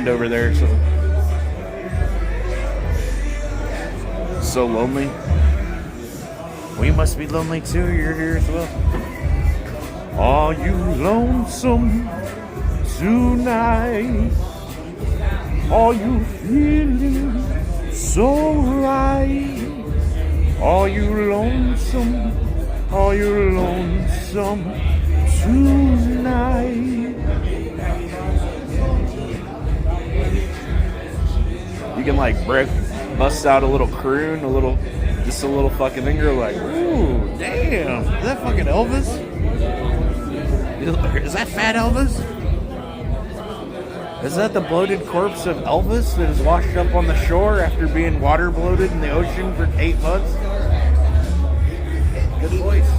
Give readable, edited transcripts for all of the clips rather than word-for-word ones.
friend over there. So lonely. Well, you must be lonely too. You're here as well. Are you lonesome tonight? Are you feeling so right? Are you lonesome? Are you lonesome tonight? You can like bust out a little croon, just a little fucking finger, like, ooh, damn, is that fucking Elvis? Is that Fat Elvis? Is that the bloated corpse of Elvis that is washed up on the shore after being water bloated in the ocean for 8 months? Good voice.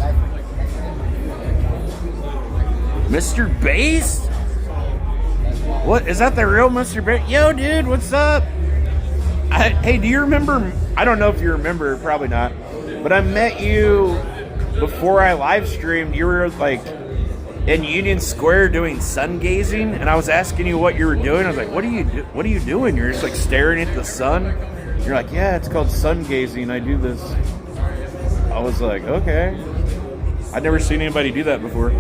Mr. Bass? What, is that the real Mr. Bass? Yo, dude, what's up? Hey, do you remember? I don't know if you remember, probably not. But I met you before I live streamed. You were like in Union Square doing sun gazing, and I was asking you what you were doing. I was like, "What are you doing?" You're just like staring at the sun. You're like, "Yeah, it's called sun gazing. I do this." I was like, "Okay." I'd never seen anybody do that before.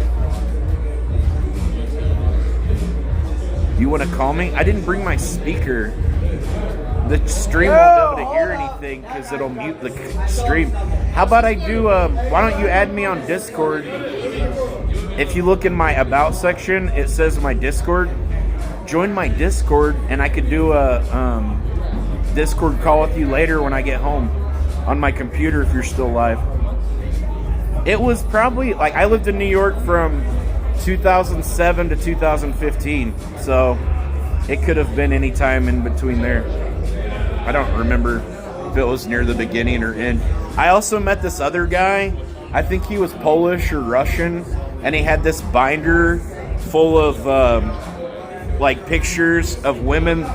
You want to call me? I didn't bring my speaker. The stream won't be able to hear anything because it'll mute the stream. How about I do, why don't you add me on Discord? If you look in my About section, it says my Discord. Join my Discord, and I could do a Discord call with you later when I get home on my computer if you're still live. It was probably, like, I lived in New York from 2007 to 2015, so it could have been any time in between there. I don't remember if it was near the beginning or end. I also met this other guy. I think he was Polish or Russian, and he had this binder full of like pictures of women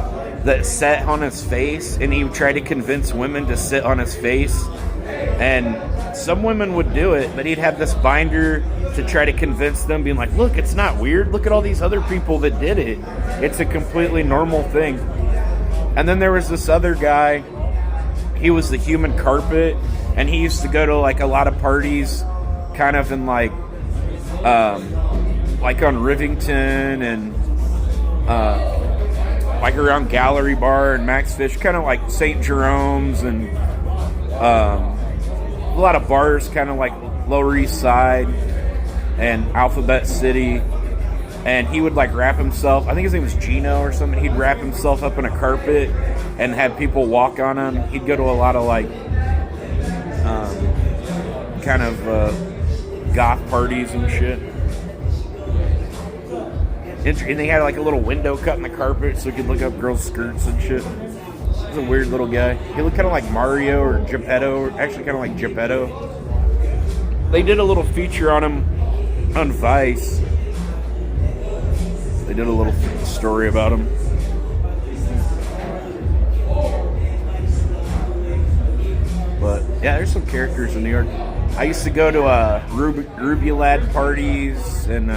that sat on his face, and he would try to convince women to sit on his face. And some women would do it, but he'd have this binder to try to convince them, being like, look, it's not weird. Look at all these other people that did it. It's a completely normal thing. And then there was this other guy. He was the human carpet, and he used to go to like a lot of parties kind of in like on Rivington and like around Gallery Bar and Max Fish, kind of like St. Jerome's and a lot of bars kind of like Lower East Side and Alphabet City. And he would like wrap himself, I think his name was Gino or something, he'd wrap himself up in a carpet and have people walk on him. He'd go to a lot of like kind of goth parties and shit. And they had like a little window cut in the carpet so you could look up girls' skirts and shit. He was a weird little guy. He looked kind of like Mario or Geppetto, or actually kind of like Geppetto. They did a little feature on him on Vice. They did a little story about him. But yeah, there's some characters in New York. I used to go to Ruby Lad parties and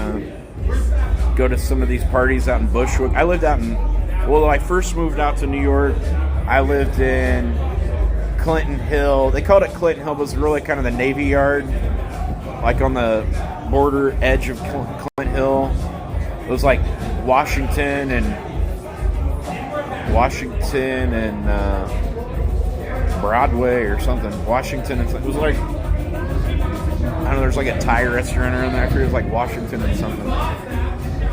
go to some of these parties out in Bushwick. I lived out in, well, when I first moved out to New York, I lived in Clinton Hill. They called it Clinton Hill, but it was really kind of the Navy Yard, like on the border edge of Clinton Hill. It was like Washington and Broadway or something. Washington and it was like, I don't know, there's like a Thai restaurant around there. I forget, it was like Washington and something.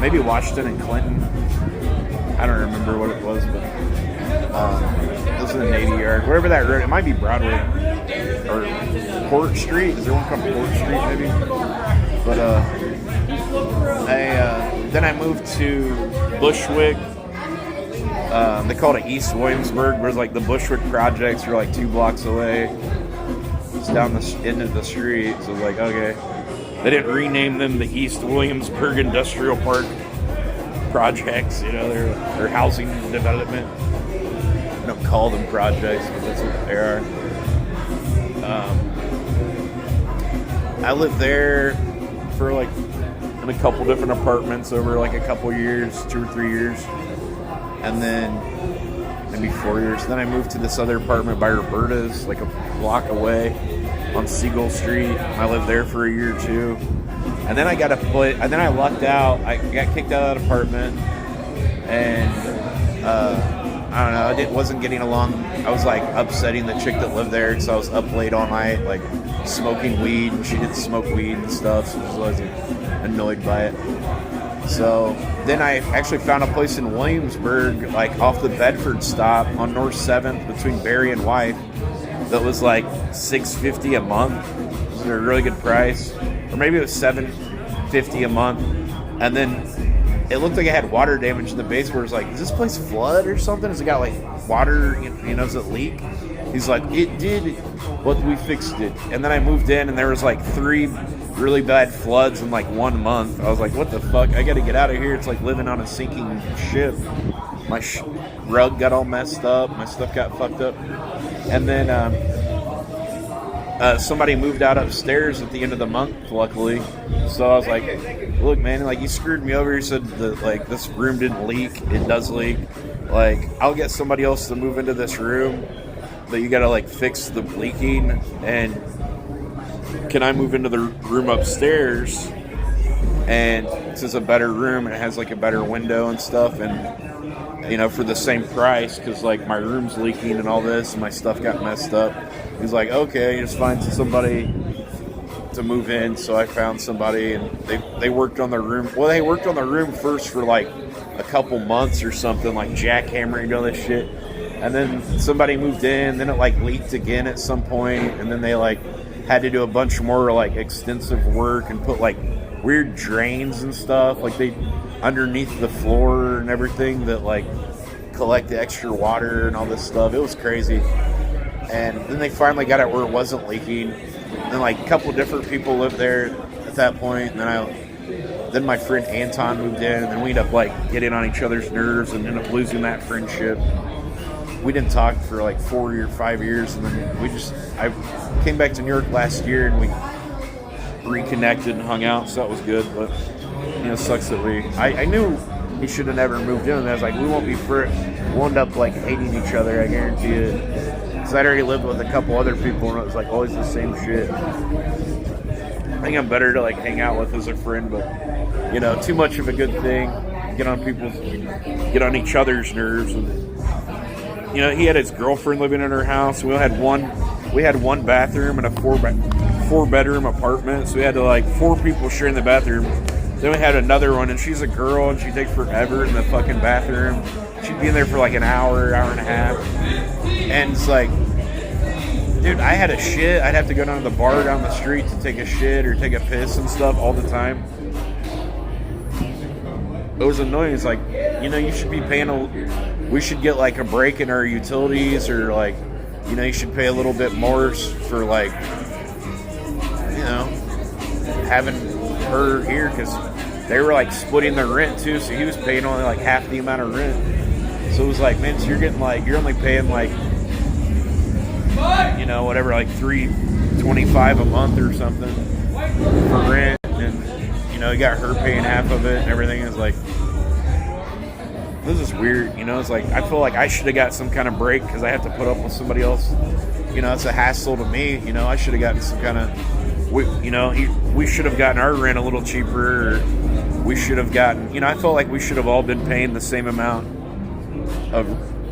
Maybe Washington and Clinton. I don't remember what it was, but it was in the Navy Yard. Whatever that road, it might be Broadway or Port Street. Is there one called Port Street maybe? But then I moved to Bushwick. They called it East Williamsburg, where like the Bushwick projects were like 2 blocks away. It's down the end of the street, so it was like, okay. They didn't rename them the East Williamsburg Industrial Park projects, you know, they're housing development. I don't call them projects, but that's what they are. I lived there for like in a couple different apartments over like a couple years, 2 or 3 years. and then maybe 4 years. Then I moved to this other apartment by Roberta's, like a block away on Seagull Street. I lived there for a year or two. And then I got and then I lucked out. I got kicked out of that apartment, and I don't know. I wasn't getting along. I was like upsetting the chick that lived there because I was up late all night, like smoking weed, and she didn't smoke weed and stuff, so I was annoyed by it. So then I actually found a place in Williamsburg, like off the Bedford stop on North 7th between Barry and White, that was like $650 a month. It was a really good price, or maybe it was $750 a month. And then it looked like it had water damage in the basement. Where it was like, is this place flood or something? Has it got like water? Does it leak? He's like, it did, but we fixed it. And then I moved in, and there was like 3 really bad floods in like 1 month. I was like, what the fuck? I got to get out of here. It's like living on a sinking ship. My rug got all messed up. My stuff got fucked up. And then somebody moved out upstairs at the end of the month, luckily. So I was like, look, man, like, you screwed me over. You said that, like, this room didn't leak. It does leak. Like, I'll get somebody else to move into this room, but you got to, like, fix the leaking. And can I move into the room upstairs? And this is a better room. It has, like, a better window and stuff. And, for the same price, because, like, my room's leaking and all this, and my stuff got messed up. He's like, okay, just find somebody to move in. So I found somebody, and they worked on the room. Well, they worked on the room first for, like, a couple months or something, like jackhammering and all this shit. And then somebody moved in, then it, like, leaked again at some point, and then they, like, had to do a bunch more, like, extensive work and put, like, weird drains and stuff, like, they underneath the floor and everything that, like, collect the extra water and all this stuff. It was crazy. And then they finally got it where it wasn't leaking. And, like, a couple different people lived there at that point. And then my friend Anton moved in, and then we ended up, like, getting on each other's nerves and ended up losing that friendship. We didn't talk for, like, 4 or 5 years, and then I came back to New York last year, and we reconnected and hung out, so that was good. But, it sucks that I knew he should have never moved in, and I was like, we won't be we'll end up, like, hating each other, I guarantee it. Because I'd already lived with a couple other people, and it was, like, always the same shit. I think I'm better to, like, hang out with as a friend, but, too much of a good thing. Get on each other's nerves. And, he had his girlfriend living in her house. We had one bathroom and a four bedroom apartment, so we had to, like, 4 people sharing the bathroom. Then we had another one, and she's a girl, and she takes forever in the fucking bathroom. She'd be in there for like an hour and a half. And it's like, dude, I had a shit. I'd have to go down to the bar down the street to take a shit or take a piss and stuff all the time. It was annoying. It's like, you should be paying we should get, like, a break in our utilities, or, like, you should pay a little bit more for, like, having her here, because they were, like, splitting the rent too, so he was paying only, like, half the amount of rent. So it was like, man, so you're only paying, like, whatever, like $325 a month or something for rent, and you got her paying half of it and everything. Is like, this is weird. It's like, I feel like I should have got some kind of break because I have to put up with somebody else. It's a hassle to me. I should have gotten some kind of, we should have gotten our rent a little cheaper. Or we should have gotten, I felt like we should have all been paying the same amount of,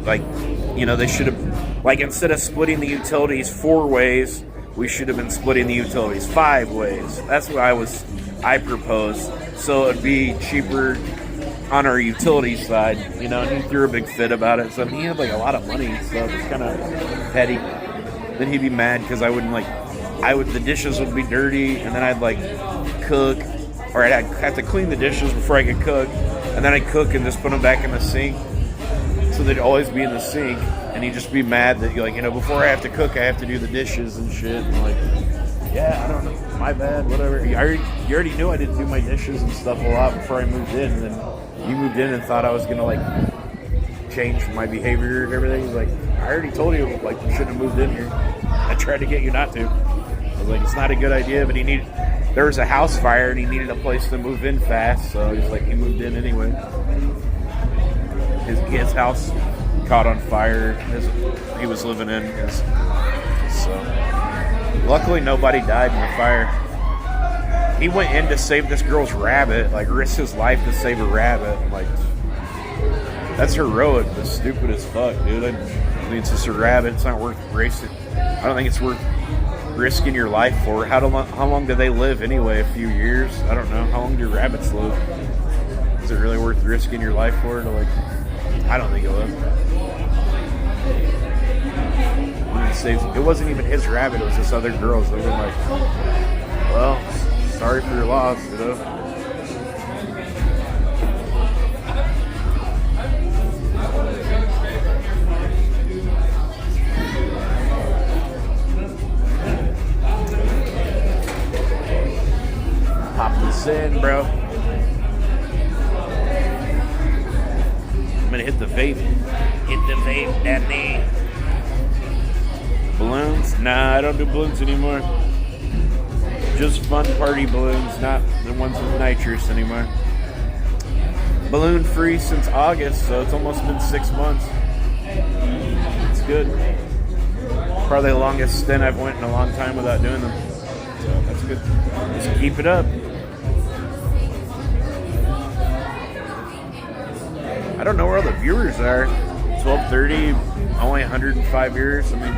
like, they should have, like, instead of splitting the utilities 4 ways, we should have been splitting the utilities 5 ways. That's what I proposed. So it'd be cheaper on our utilities side, and he threw a big fit about it. So he had, like, a lot of money, so it's kind of petty. Then he'd be mad because I wouldn't, like, the dishes would be dirty, and then I'd, like, cook, or I'd have to clean the dishes before I could cook, and then I'd cook and just put them back in the sink, so they'd always be in the sink, and he'd just be mad that, like, before I have to cook, I have to do the dishes and shit, and, like, yeah, I don't know, my bad, whatever. You already knew I didn't do my dishes and stuff a lot before I moved in, and then you moved in and thought I was gonna, like, change my behavior and everything. He's like, I already told you, like, you shouldn't have moved in here. I tried to get you not to. I was like, it's not a good idea, but there was a house fire and he needed a place to move in fast, so he moved in anyway. his house caught on fire. He was living in. So luckily nobody died in the fire. He went in to save this girl's rabbit, like risked his life to save a rabbit. Like, that's heroic, but stupid as fuck, dude. I mean, it's just a rabbit. It's not worth racing. I don't think it's worth risking your life for. How long do they live anyway? A few years? I don't know. How long do rabbits live? Is it really worth risking your life for? I don't think it was. It wasn't even his rabbit. It was this other girl's. They were like, well, sorry for your loss, you know. Pop this in, bro. I'm gonna hit the vape. Hit the vape, daddy. Balloons? Nah, I don't do balloons anymore. Just fun party balloons, not the ones with nitrous anymore. Balloon free since August, so it's almost been 6 months. It's good. Probably the longest stint I've went in a long time without doing them. So that's good. Just keep it up. I don't know where all the viewers are. 12:30, only 105 viewers. I mean,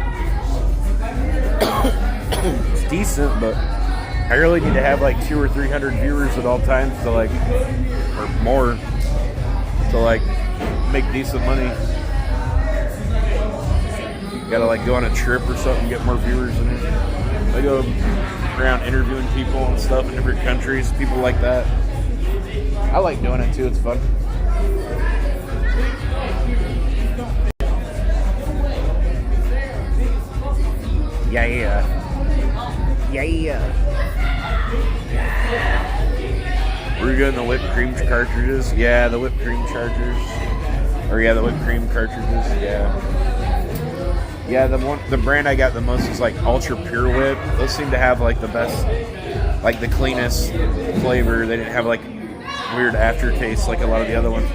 it's decent, but I really need to have like 200 or 300 viewers at all times to or more, to make decent money. Gotta go on a trip or something, get more viewers in it. I go around interviewing people and stuff in different countries, people like that. I like doing it too, it's fun. Yeah. We're getting the whipped cream cartridges. Yeah, the whipped cream chargers. The whipped cream cartridges. Yeah, the brand I got the most is Ultra Pure Whip. Those seem to have the best, the cleanest flavor. They didn't have weird aftertaste like a lot of the other ones.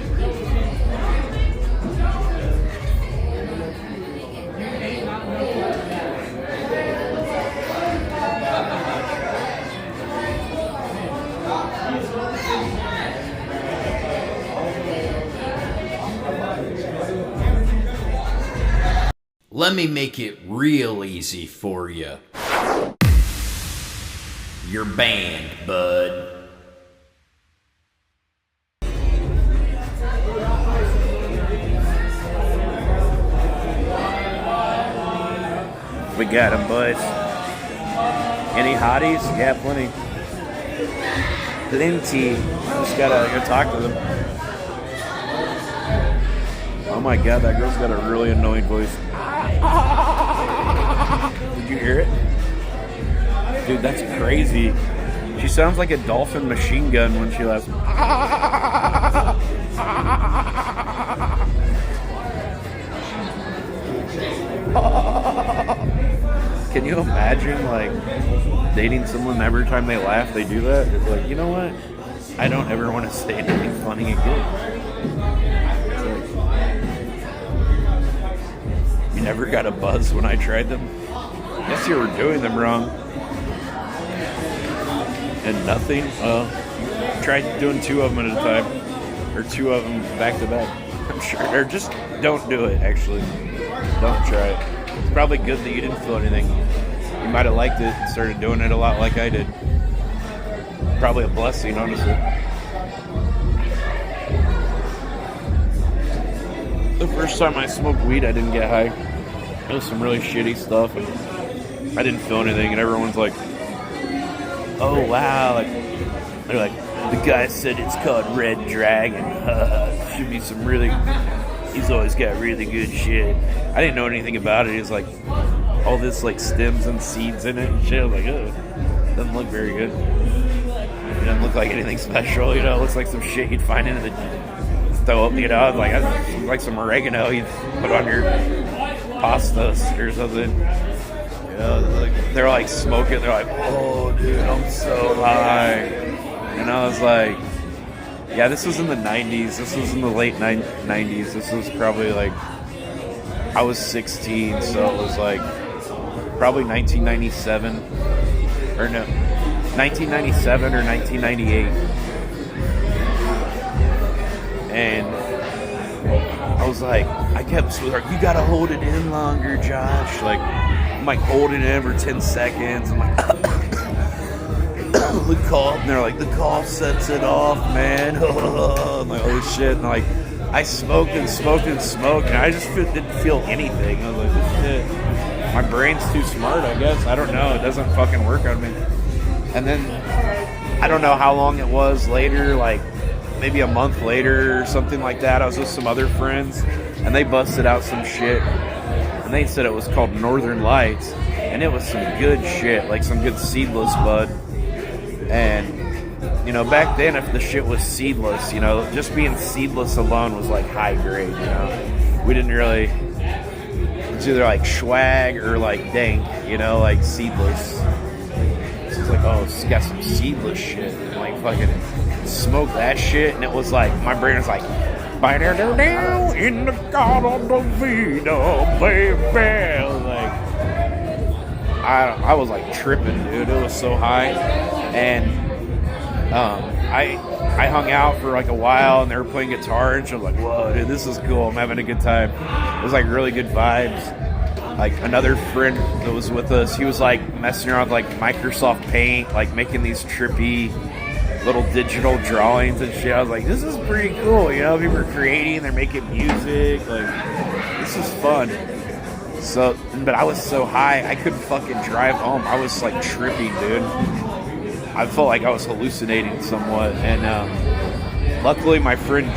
Let me make it real easy for you. You're banned, bud. We got them, boys. Any hotties? Yeah, plenty. Plenty. Just gotta go talk to them. Oh my god, that girl's got a really annoying voice. Did you hear it? Dude, that's crazy. She sounds like a dolphin machine gun when she laughs. Can you imagine, dating someone every time they laugh, they do that? It's you know what? I don't ever want to say anything funny again. You never got a buzz when I tried them? Guess you were doing them wrong. And nothing? Try doing 2 of them at a time. Or 2 of them back to back. I'm sure. Or just don't do it, actually. Don't try it. It's probably good that you didn't feel anything. You might have liked it and started doing it a lot like I did. Probably a blessing, honestly. The first time I smoked weed, I didn't get high. It was some really shitty stuff, and I didn't feel anything, and everyone's like, oh wow, they're like, the guy said it's called Red Dragon. Should be some really, he's always got really good shit. I didn't know anything about it. It's all this stems and seeds in it and shit. I was like, oh, doesn't look very good. It doesn't look like anything special, it looks like some shit you'd find in the stove, It's like some oregano you put on your pasta or something. They're smoking. They're like, oh, dude, I'm so high. And I was like, Yeah, this was in the 90s. This was in the late 90s. This was probably like, I was 16, so it was like probably 1997. Or no, 1997 or 1998. And I was like, I kept like, you gotta hold it in longer, Josh. Like, I'm like holding it in for 10 seconds. I'm like, the cough, and they're like, the cough sets it off, man. I'm like, oh shit. And like, I smoked and smoked and smoked, and I just didn't feel anything. I was like, this shit, my brain's too smart, I guess. I don't know. It doesn't fucking work on me. And then, I don't know how long it was later, like maybe a month later or something like that. I was with some other friends, and they busted out some shit, and they said it was called Northern Lights, and it was some good shit, like some good seedless bud. And, you know, back then, if the shit was seedless, you know, just being seedless alone was like high grade, you know. We didn't really, it's either like swag or like dank, you know, like seedless. So it's like, oh, it's got some seedless shit. And like fucking smoke that shit. And it was like, my brain was like, "Ba-da-da-da, in the garden of Vida, baby." I was like, I was like tripping, dude. It was so high. And I hung out for like a while, and they were playing guitar, and she was like, whoa, dude, this is cool. I'm having a good time. It was like really good vibes. Like another friend that was with us, he was like messing around with like Microsoft Paint, like making these trippy little digital drawings and shit. I was like, this is pretty cool, you know, people are creating, they're making music, like, this is fun. So, but I was so high, I couldn't fucking drive home. I was like tripping, dude. I felt like I was hallucinating somewhat, and luckily my friend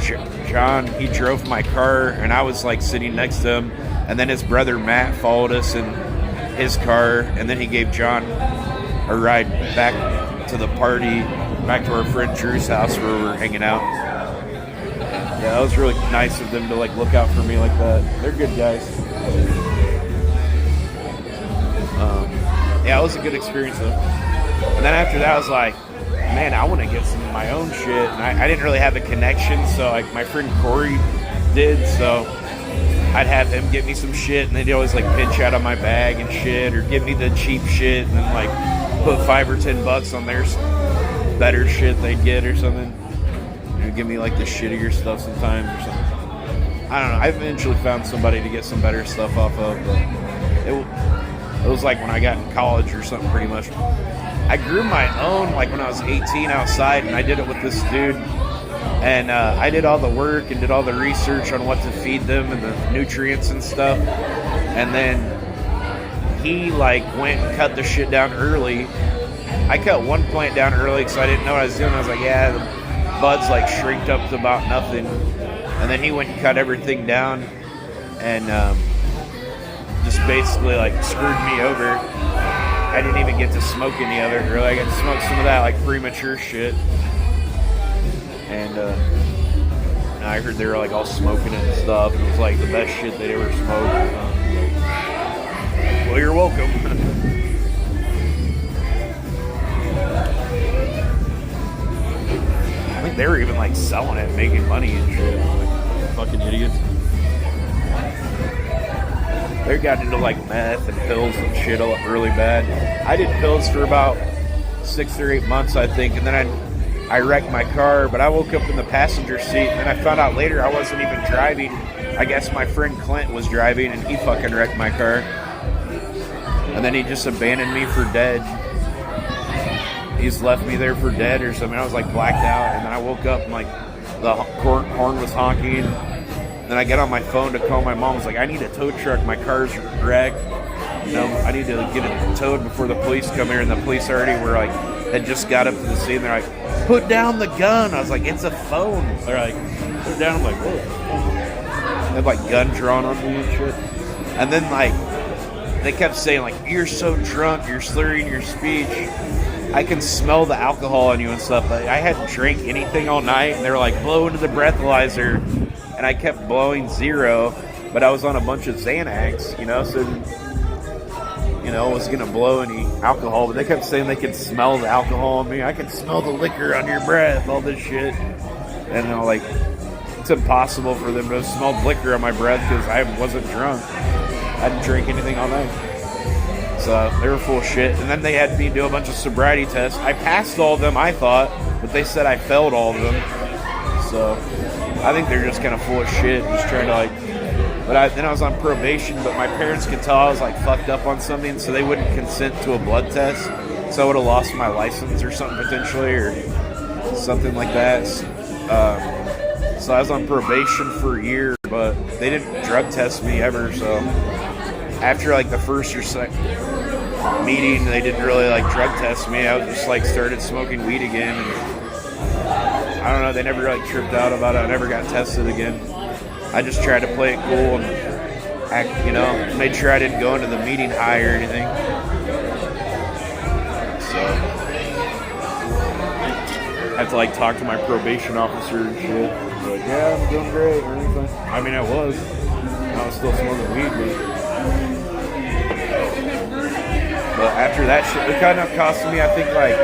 John, he drove my car, and I was like sitting next to him, and then his brother Matt followed us in his car, and then he gave John a ride back to the party, back to our friend Drew's house where we were hanging out. Yeah, that was really nice of them to like look out for me like that. They're good guys. Yeah, it was a good experience though. And then after that, I was like, man, I want to get some of my own shit. And I didn't really have a connection, so like my friend Corey did, so I'd have him get me some shit, and they'd always like pinch out of my bag and shit, or give me the cheap shit, and then like put $5 or $10 on their better shit they'd get or something. You know, give me like the shittier stuff sometimes or something. I don't know. I eventually found somebody to get some better stuff off of, but it was like when I got in college or something, pretty much. I grew my own like when I was 18 outside, and I did it with this dude. And I did all the work and did all the research on what to feed them and the nutrients and stuff. And then he like went and cut the shit down early. I cut one plant down early because I didn't know what I was doing. I was like, yeah, the buds like shrinked up to about nothing. And then he went and cut everything down, and just basically like screwed me over. I didn't even get to smoke any of it really. I got to smoke some of that like premature shit. And I heard they were like all smoking it and stuff, and it was like the best shit they'd ever smoked. Well, you're welcome. I think they were even like selling it, making money and shit. Like, fucking idiots. They got into like meth and pills and shit really bad. I did pills for about 6 or 8 months, I think, and then I wrecked my car, but I woke up in the passenger seat, and then I found out later I wasn't even driving. I guess my friend Clint was driving, and he fucking wrecked my car. And then he just abandoned me for dead. He's left me there for dead or something. I was like blacked out, and then I woke up and like the horn was honking. Then I get on my phone to call my mom. I was like, I need a tow truck. My car's wrecked. You know, I need to get it towed before the police come here. And the police already were like, had just got up to the scene. They're like, put down the gun. I was like, it's a phone. They're like, put it down. I'm like, whoa. They had like gun drawn on me and shit. And then like, they kept saying like, you're so drunk, you're slurring your speech. I can smell the alcohol on you and stuff. But I hadn't drank anything all night. And they were like, blow into the breathalyzer. And I kept blowing 0, but I was on a bunch of Xanax, you know, so, you know, I wasn't going to blow any alcohol, but they kept saying they could smell the alcohol on me. I can smell the liquor on your breath, all this shit. And like, it's impossible for them to smell liquor on my breath because I wasn't drunk. I didn't drink anything all night. So they were full of shit. And then they had me do a bunch of sobriety tests. I passed all of them, I thought, but they said I failed all of them. So I think they're just kind of full of shit, just trying to like. But then I was on probation, but my parents could tell I was like fucked up on something, so they wouldn't consent to a blood test. So I would have lost my license or something potentially, or something like that. So I was on probation for a year, but they didn't drug test me ever. So after like the first or second meeting, they didn't really like drug test me. I was just like started smoking weed again. And I don't know, they never like tripped out about it. I never got tested again. I just tried to play it cool and act, made sure I didn't go into the meeting high or anything. So I had to like talk to my probation officer and shit. Like, yeah, I'm doing great or anything. I mean, I was still smoking weed, but after that shit, it kind of cost me, I think, like,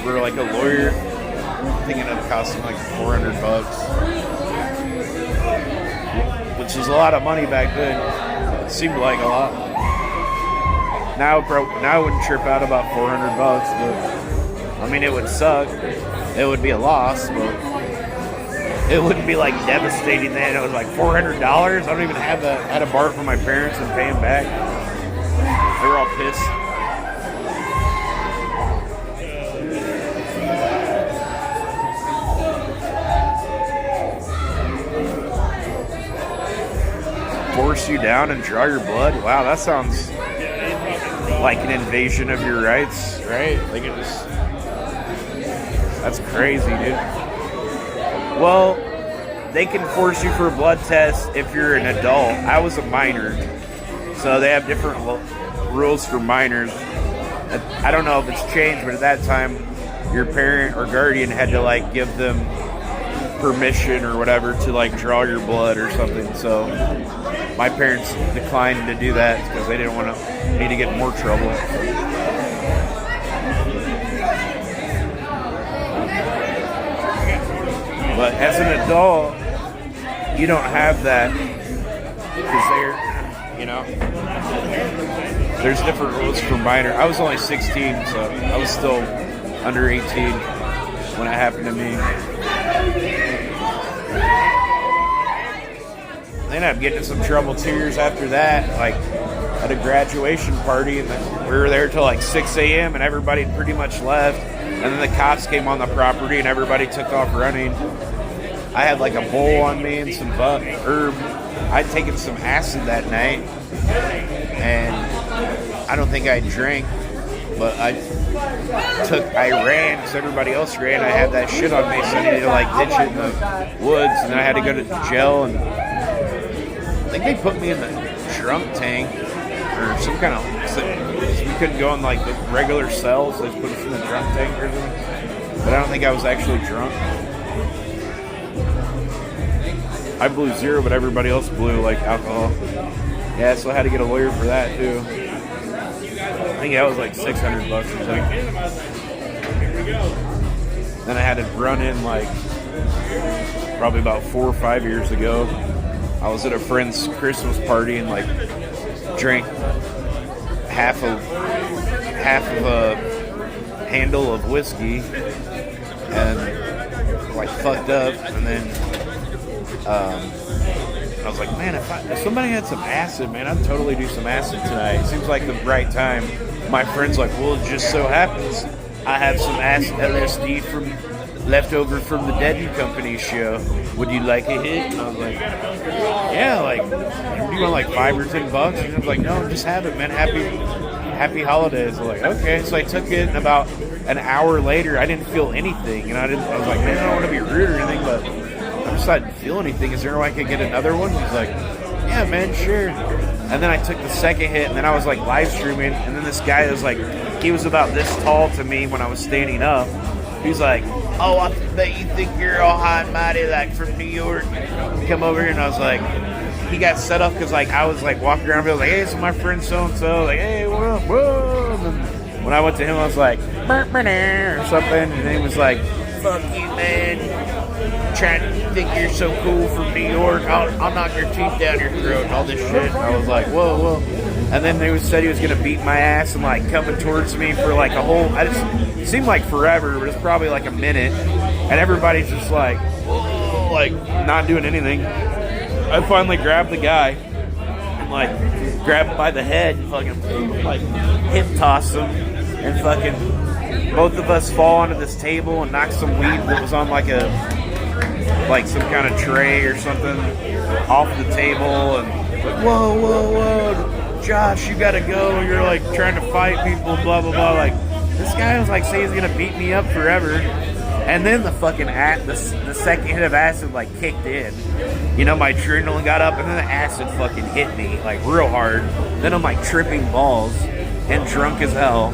for like a lawyer, I think it ended up costing like $400, which was a lot of money back then. It seemed like a lot. Now I wouldn't trip out about $400, but I mean, it would suck. It would be a loss, but it wouldn't be like devastating then. It was like $400. I don't even have that. I had to borrow from my parents and pay them back. They were all pissed. Force you down and draw your blood? Wow, that sounds like an invasion of your rights, right? Like it just... That's crazy, dude. Well, they can force you for a blood test if you're an adult. I was a minor, so they have different rules for minors. I don't know if it's changed, but at that time, your parent or guardian had to like give them permission or whatever to like draw your blood or something. So my parents declined to do that because they didn't want to need to get in more trouble. But as an adult, you don't have that because there's different rules for minor. I was only 16, so I was still under 18 when it happened to me. I ended up getting in some trouble 2 years after that, like at a graduation party, and we were there till like 6 a.m. and everybody pretty much left. And then the cops came on the property and everybody took off running. I had like a bowl on me and some herb. I'd taken some acid that night, and I don't think I drank, but I ran because everybody else ran. I had that shit on me, so I needed to like ditch it in the woods, and then I had to go to jail, and I think they put me in the drunk tank or some kind of, we couldn't go in like the regular cells, so they just put us in the drunk tank or something. But I don't think I was actually drunk. I blew zero, but everybody else blew like alcohol. Yeah, so I had to get a lawyer for that too. I think that was like $600 or something. Then I had to run in like probably about 4 or 5 years ago. I was at a friend's Christmas party and like drank half of a handle of whiskey and like fucked up, and then I was like, man, if somebody had some acid, man, I'd totally do some acid tonight. It seems like the right time. My friend's like, well, it just so happens I have some acid LSD from leftover from the Dead and Company show. Would you like a hit? And I was like, yeah, like, you want like $5 or $10? And I was like, no, just have it, man. Happy holidays. I was like, okay. So I took it, and about an hour later, I didn't feel anything. And I was like, man, I don't want to be rude or anything, but I didn't feel anything. Is there a way I could get another one? He's like, yeah, man, sure. And then I took the second hit, and then I was like live streaming, and then this guy was like, he was about this tall to me when I was standing up. He's like, oh, I bet you think you're all high and mighty, like from New York. Come over here. And I was like, he got set up because like I was like walking around, and I was like, hey, it's my friend so-and-so. Like, hey, what up? Whoa. And then when I went to him, I was like, or something, and he was like, fuck you, man. Trying to think you're so cool from New York. I'll knock your teeth down your throat and all this shit. And I was like, whoa. And then they said he was going to beat my ass and like coming towards me for like a whole, it seemed like forever, but it's probably like a minute. And everybody's just like, whoa, like not doing anything. I finally grabbed the guy and like grabbed him by the head and fucking like hip tossed him and fucking both of us fall onto this table and knock some weed that was on like some kind of tray or something off the table and like, whoa. Josh, you gotta go. You're like trying to fight people, blah blah blah. Like this guy was like saying he's gonna beat me up forever, and then the fucking the second hit of acid like kicked in. You know, my adrenaline got up, and then the acid fucking hit me like real hard. Then I'm like tripping balls and drunk as hell.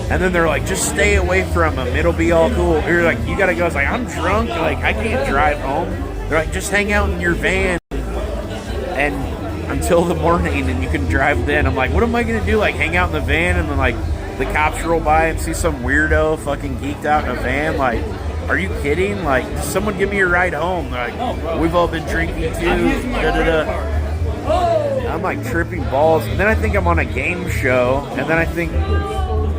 And then they're like, just stay away from him. It'll be all cool. You're like, you gotta go. I was like, I'm drunk. Like I can't drive home. They're like, just hang out in your van and until the morning and you can drive then. I'm like, what am I gonna do? Like hang out in the van and then like the cops roll by and see some weirdo fucking geeked out in a van? Like, are you kidding? Like, someone give me a ride home. They're like, we've all been drinking too. I'm like tripping balls. And then I think I'm on a game show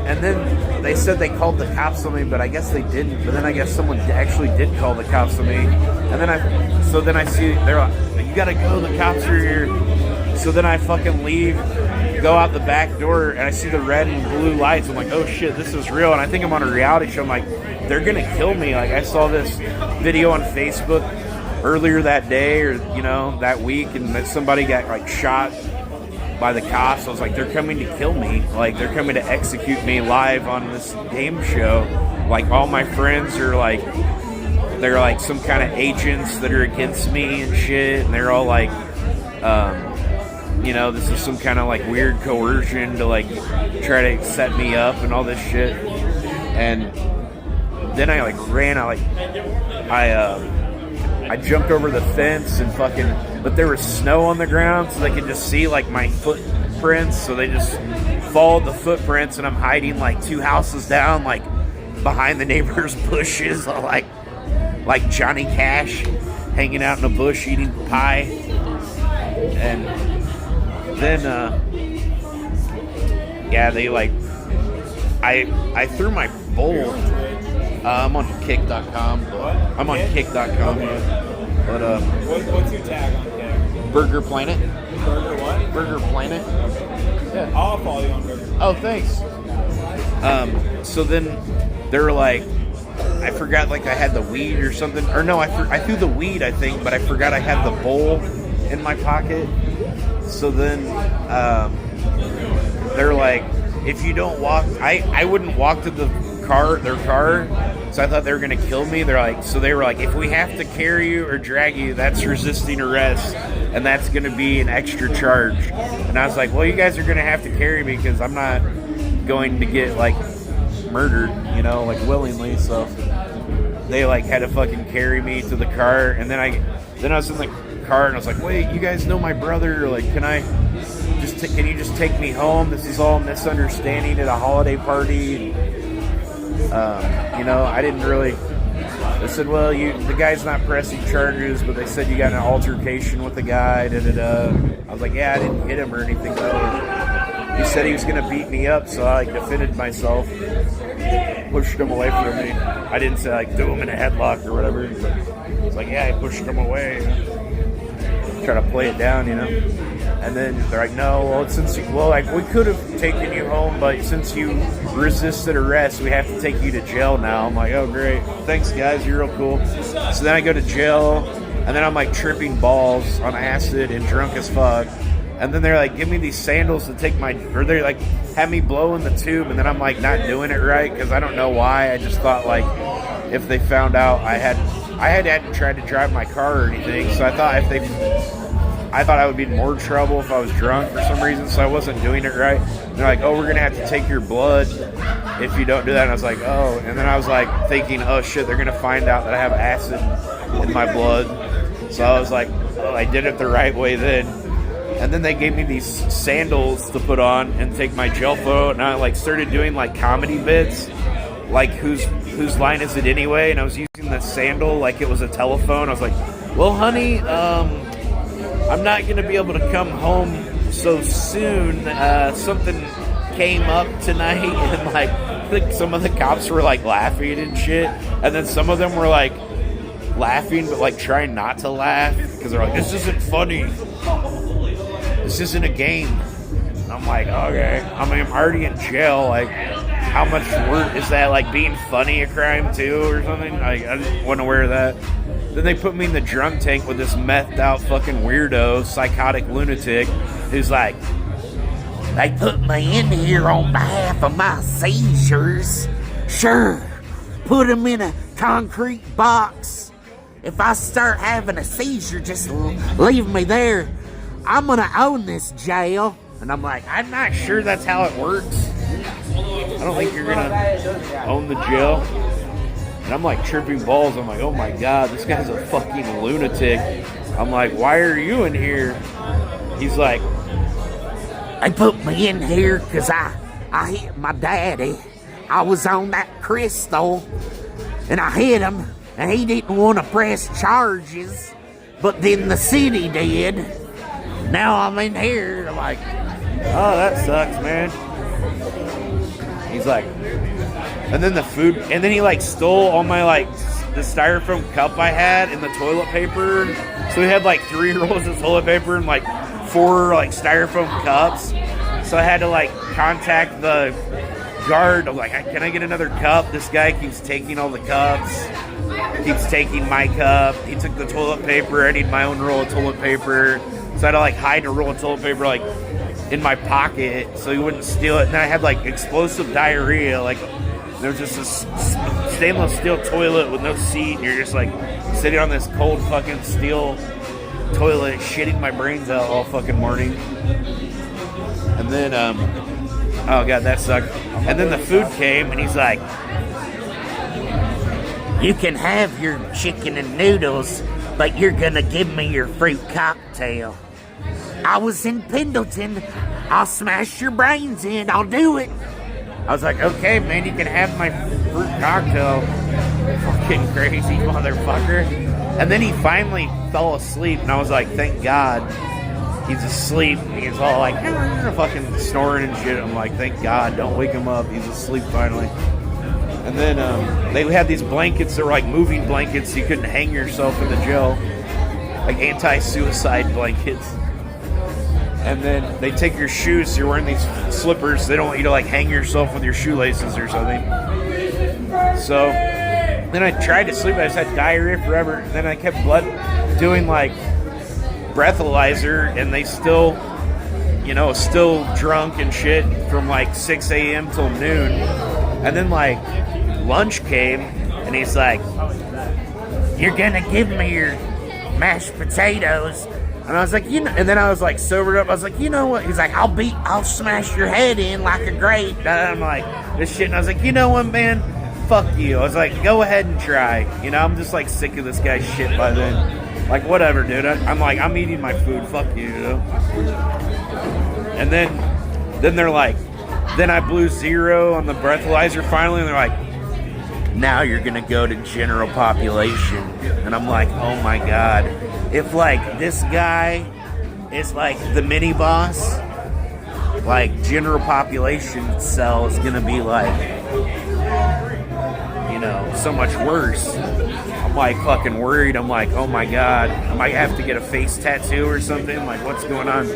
and then they said they called the cops on me, but I guess they didn't. But then I guess someone actually did call the cops on me. And then I see they're like, you gotta go, the cops are here. So then I fucking leave, go out the back door, and I see the red and blue lights. I'm like, oh shit, this is real. And I think I'm on a reality show. I'm like, they're gonna kill me. Like I saw this video on Facebook earlier that day or that week, and that somebody got like shot by the cops. I was like, they're coming to kill me. Like they're coming to execute me live on this game show. Like all my friends are like, they're like some kind of agents that are against me and shit, and they're all like, this is some kind of like weird coercion to like try to set me up and all this shit. And then I like ran. I jumped over the fence and but there was snow on the ground, so they could just see like my footprints. So they just followed the footprints, and I'm hiding like 2 houses down, like behind the neighbor's bushes, like Johnny Cash, hanging out in a bush eating pie. And then they like I threw my bowl. I'm on kick.com. I'm on kick.com. But what's your tag on Kick? Burger Planet. Burger what? Burger Planet. Yeah. I'll follow you on Burger. Oh, thanks. So then they're like, I forgot like I had the weed or something. Or no, I threw the weed, I think, but I forgot I had the bowl in my pocket. So then they're like, if you don't walk, I wouldn't walk to their car, so I thought they were going to kill me. They were like, if we have to carry you or drag you, that's resisting arrest, and that's going to be an extra charge. And I was like, well, you guys are going to have to carry me because I'm not going to get like murdered, like willingly. So they like had to fucking carry me to the car, and then I was in the car and I was like, wait, you guys know my brother? Like, can you just take me home? This is all misunderstanding at a holiday party. I didn't really. They said, well, the guy's not pressing charges, but they said you got an altercation with the guy. I was like, yeah, I didn't hit him or anything though. He said he was gonna beat me up, so I defended myself, pushed him away from me. I didn't say like do him in a headlock or whatever. It's like, yeah, I pushed him away. Try to play it down, And then they're like, no, well, we could have taken you home, but since you resisted arrest, we have to take you to jail now. I'm like, oh, great. Thanks, guys. You're real cool. So then I go to jail, and then I'm like tripping balls on acid and drunk as fuck. And then they're like, give me these sandals to take or they like have me blow in the tube, and then I'm like not doing it right because I don't know why. I just thought like if they found out I hadn't tried to drive my car or anything, so I thought I would be in more trouble if I was drunk for some reason, so I wasn't doing it right. And they're like, oh, we're going to have to take your blood if you don't do that. And I was like, oh. And then I was like thinking, oh, shit, they're going to find out that I have acid in my blood. So I was like, oh, I did it the right way then. And then they gave me these sandals to put on and take my jail photo. And I like started doing like comedy bits. like, whose line is it anyway? And I was using the sandal like it was a telephone. I was like, well, honey, I'm not going to be able to come home so soon. Something came up tonight, and like, I think some of the cops were like laughing and shit, and then some of them were like laughing but like trying not to laugh because they're like, this isn't funny, this isn't a game. And I'm like, okay, I mean, I'm already in jail, like, how much work is that? Like, being funny a crime too or something? Like, I didn't want to wear that. Then they put me in the drunk tank with this methed out fucking weirdo, psychotic lunatic who's like, they put me in here on behalf of my seizures. Sure, put them in a concrete box. If I start having a seizure, just leave me there. I'm gonna own this jail. And I'm like, I'm not sure that's how it works. I don't think you're gonna own the jail. And I'm like tripping balls. I'm like, oh my God, this guy's a fucking lunatic. I'm like, why are you in here? He's like, they put me in here because I hit my daddy. I was on that crystal and I hit him and he didn't want to press charges, but then the city did. Now I'm in here. I'm like, oh, that sucks, man. He's like, and then the food, and then he like stole all my like the styrofoam cup I had and the toilet paper. So we had like 3 rolls of toilet paper and like 4 like styrofoam cups. So I had to like contact the guard. I'm like, can I get another cup? This guy keeps taking all the cups, keeps taking my cup. He took the toilet paper. I need my own roll of toilet paper. So I had to like hide a roll of toilet paper like in my pocket so he wouldn't steal it. And then I had like explosive diarrhea. Like, there was just a stainless steel toilet with no seat. And you're just like sitting on this cold fucking steel toilet, shitting my brains out all fucking morning. And then, oh God, that sucked. And then the food came, and he's like, you can have your chicken and noodles, but you're gonna give me your fruit cocktail. I was in Pendleton. I'll smash your brains in. I'll do it. I was like, okay, man, you can have my fruit cocktail. Fucking crazy motherfucker. And then he finally fell asleep, and I was like, thank God he's asleep. He's all like, fucking snoring and shit. I'm like, thank God, don't wake him up. He's asleep finally. And then they had these blankets that were like moving blankets. So you couldn't hang yourself in the jail, like anti-suicide blankets. And then they take your shoes, so you're wearing these slippers. They don't want you to like hang yourself with your shoelaces or something. So then I tried to sleep. I just had diarrhea forever. And then I kept doing like breathalyzer, and they still, still drunk and shit from like 6 a.m. till noon. And then like lunch came, and he's like, you're gonna give me your mashed potatoes. And I was like, and then I was like sobered up. I was like, you know what? He's like, I'll smash your head in like a grate. And I'm like, this shit. And I was like, you know what, man? Fuck you. I was like, go ahead and try. I'm just like sick of this guy's shit by then. Like, whatever, dude. I'm like, I'm eating my food. Fuck you. And then they're like, then I blew 0 on the breathalyzer finally. And they're like, now you're going to go to general population. And I'm like, oh my God. If like this guy is like the mini boss, like general population cell is gonna be like, so much worse. I'm like fucking worried. I'm like, oh my God, I might have to get a face tattoo or something. Like, what's going on?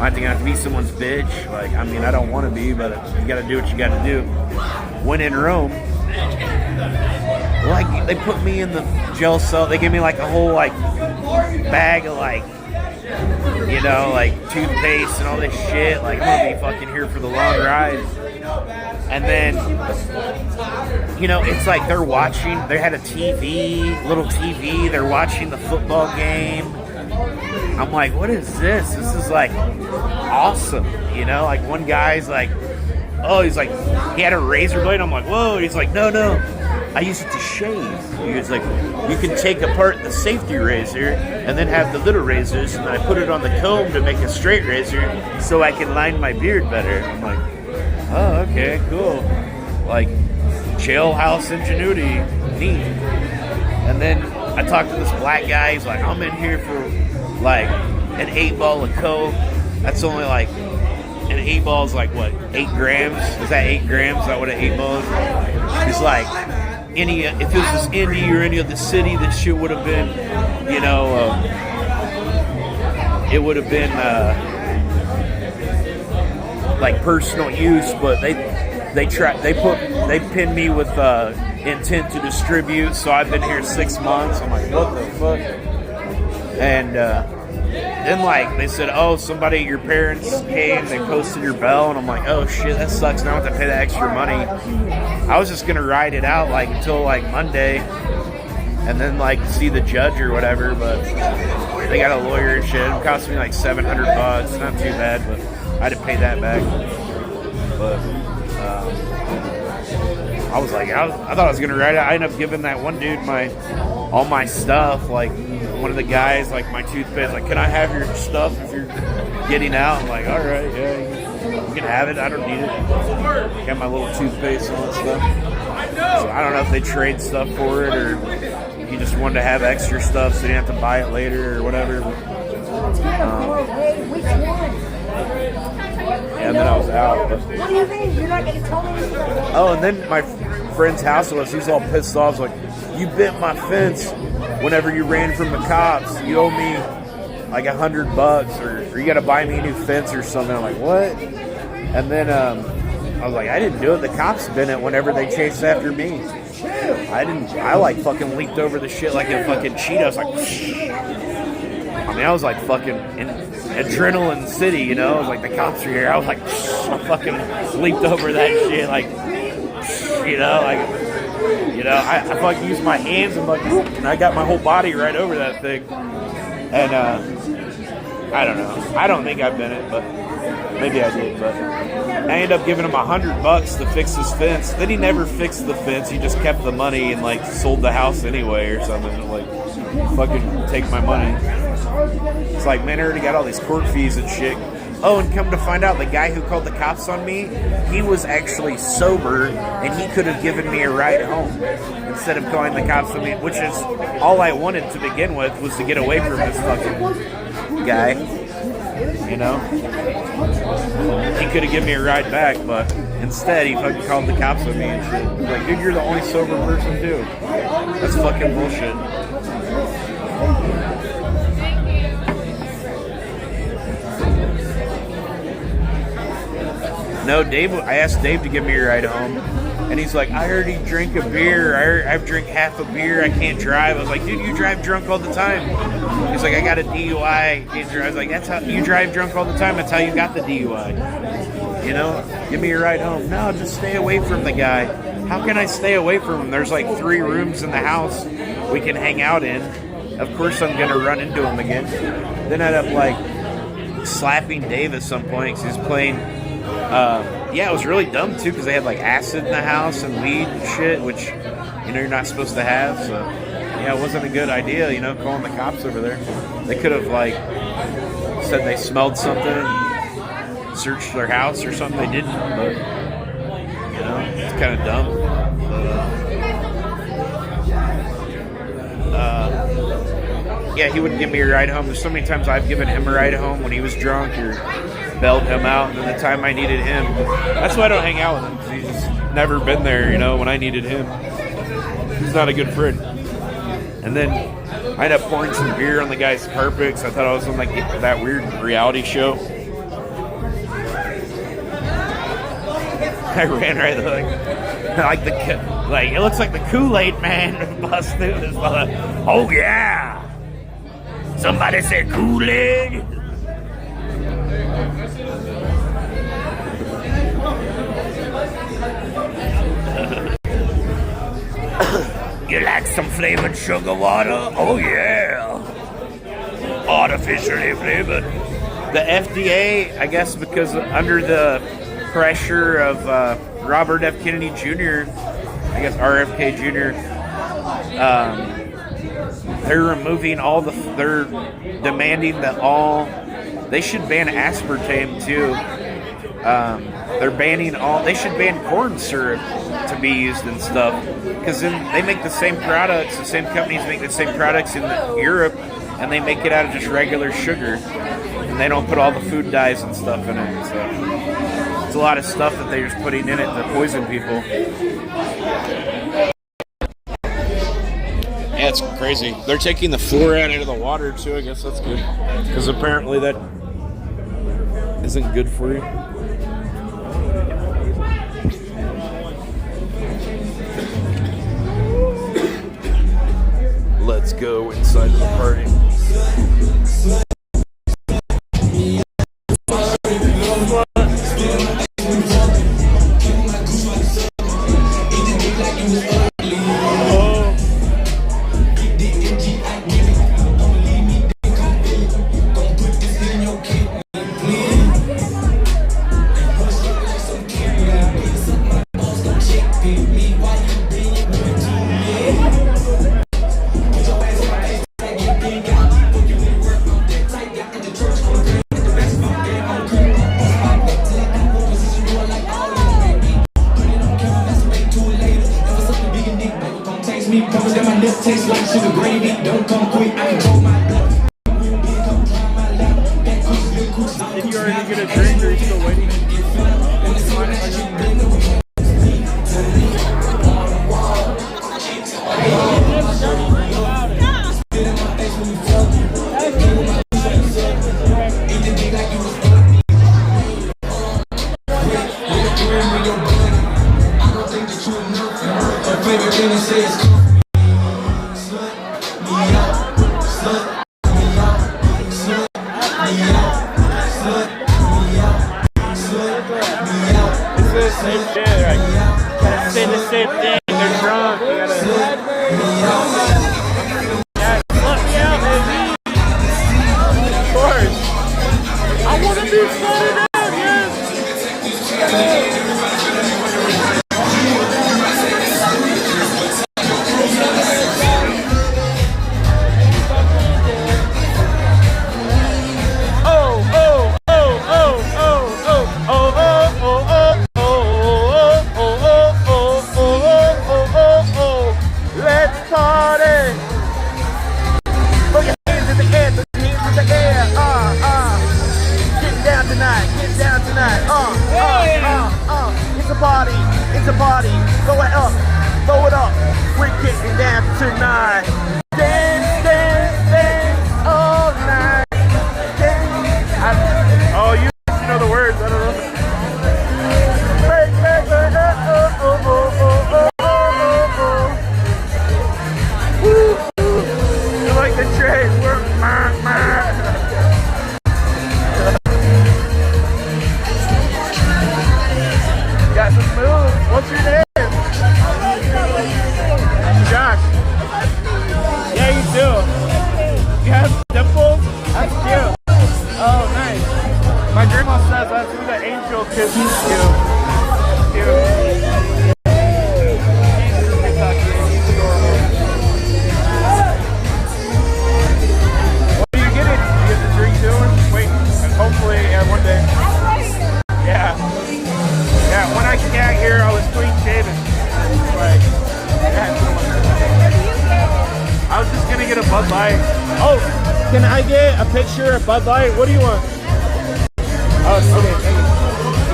I think I have to be someone's bitch. Like, I mean, I don't want to be, but you gotta do what you gotta do. When in Rome, like, they put me in the jail cell. They gave me like a whole like bag of like, like toothpaste and all this shit. Like, I'm gonna be fucking here for the long ride. And then, it's like they're watching. They had a little TV. They're watching the football game. I'm like, what is this? This is like awesome. Like one guy's like, oh, he's like, he had a razor blade. I'm like, whoa. He's like, no. I use it to shave. He was like, you can take apart the safety razor and then have the little razors, and I put it on the comb to make a straight razor so I can line my beard better. I'm like, oh, okay, cool. Like, Jailhouse ingenuity, neat. And then I talked to this black guy. He's like, I'm in here for like an 8 ball of coke. That's only like, an 8 ball is like what, 8 grams? Is that 8 grams? Is that what an 8 ball is? He's like, if this was Indy or any other city, this shit would have been, you know, it would have been like personal use, but they pinned me with intent to distribute. So I've been here 6 months. I'm like, what the fuck? And then like they said, oh, somebody, your parents came, they posted your bell, and I'm like, oh shit, that sucks. Now I have to pay the extra money. I was just gonna ride it out like until like Monday, and then like see the judge or whatever. But they got a lawyer and shit. It cost me like $700. Not too bad, but I had to pay that back. But I was like, I thought I was gonna ride it. I ended up giving that one dude all my stuff. Like one of the guys, like my toothpaste, like, can I have your stuff if you're getting out? I'm like, all right, yeah, you can have it. I don't need it. Got my little toothpaste and all that stuff. So I don't know if they trade stuff for it or you just wanted to have extra stuff so you didn't have to buy it later or whatever. And then I was out. But... What do you mean? You're not going to tell me? Oh, and then my friend's house was, he's all pissed off. Like, you bent my fence whenever you ran from the cops. You owe me like $100 or you got to buy me a new fence or something. I'm like, what? And then I was like, I didn't do it. The cops bent it whenever they chased after me. I like fucking leaped over the shit like a fucking cheetah. I was like, I mean, I was like fucking in adrenaline city, you know? I was like, the cops are here. I was like, I fucking leaped over that shit, like, you know, like, you know, I fucking used my hands and like, whoop, and I got my whole body right over that thing. And I don't know. I don't think I've been it, but maybe I did. But I ended up giving him $100 to fix his fence. Then he never fixed the fence. He just kept the money and like sold the house anyway or something. Like, fucking take my money. It's like, man, I already got all these court fees and shit. Oh, and come to find out, the guy who called the cops on me, he was actually sober, and he could have given me a ride home instead of calling the cops on me, which is all I wanted to begin with, was to get away from this fucking guy. You know? He could have given me a ride back, but instead he fucking called the cops on me and shit. Like, dude, you're the only sober person too. That's fucking bullshit. No, Dave. I asked Dave to give me a ride home, and he's like, I already drank a beer. I've drank half a beer. I can't drive. I was like, dude, you drive drunk all the time. He's like, I got a DUI. I can't drive. I was like, that's how you drive drunk all the time. That's how you got the DUI. You know, give me a ride home. No, just stay away from the guy. How can I stay away from him? There's like 3 rooms in the house we can hang out in. Of course, I'm gonna run into him again. Then I end up like slapping Dave at some point because he's playing. Yeah, it was really dumb too because they had like acid in the house and weed and shit, which, you know, you're not supposed to have. So yeah, it wasn't a good idea, you know, calling the cops over there. They could have like said they smelled something and searched their house or something. They didn't, but you know, it's kind of dumb. Yeah, he wouldn't give me a ride home. There's so many times I've given him a ride home when he was drunk or bailed him out, and then the time I needed him. That's why I don't hang out with him, because he's just never been there, you know, when I needed him. He's not a good friend. And then I ended up pouring some beer on the guy's carpet, because I thought I was on like that weird reality show. I ran right like it looks like the Kool-Aid man bust through this mother. Oh yeah! Somebody said Kool-Aid. You like some flavored sugar water? Oh yeah! Artificially flavored. The FDA, I guess, because under the pressure of Robert F. Kennedy Jr., I guess RFK Jr., they're removing they're demanding that they should ban aspartame too. They're banning all. They should ban corn syrup to be used in stuff, because then they make the same products. The same companies make the same products in Europe, and they make it out of just regular sugar, and they don't put all the food dyes and stuff in it. So it's a lot of stuff that they're just putting in it to poison people. Yeah, it's crazy. They're taking the fluoride out of the water too. I guess that's good, because apparently that isn't good for you. Let's go inside the party. Tastes like sugar gravy, don't come quick, I can hold my duck. Did you already get a drink or are you still waiting? Same shit, like, gotta say the same thing, they're drunk, you gotta... Yeah, let me out, baby! Of course! I wanna be flooded out, yes! It's a party, throw it up, we're getting down tonight. Dance, dance, dance all night. Dance. Oh, you know the words, I don't know. Woo. You like the train, we're got some moves. What's your name? Josh. Yeah, you do. You have dimples? That's cute. Oh, nice. My grandma says that's who the angel kiss is cute. Cute. What are you getting? You get the drink too? Wait, and hopefully, one day. Yeah. Yeah, when I got here, I was clean shaven. Like, yeah. I was just gonna get a Bud Light. Oh, can I get a picture of Bud Light? What do you want? Oh, okay, thank you.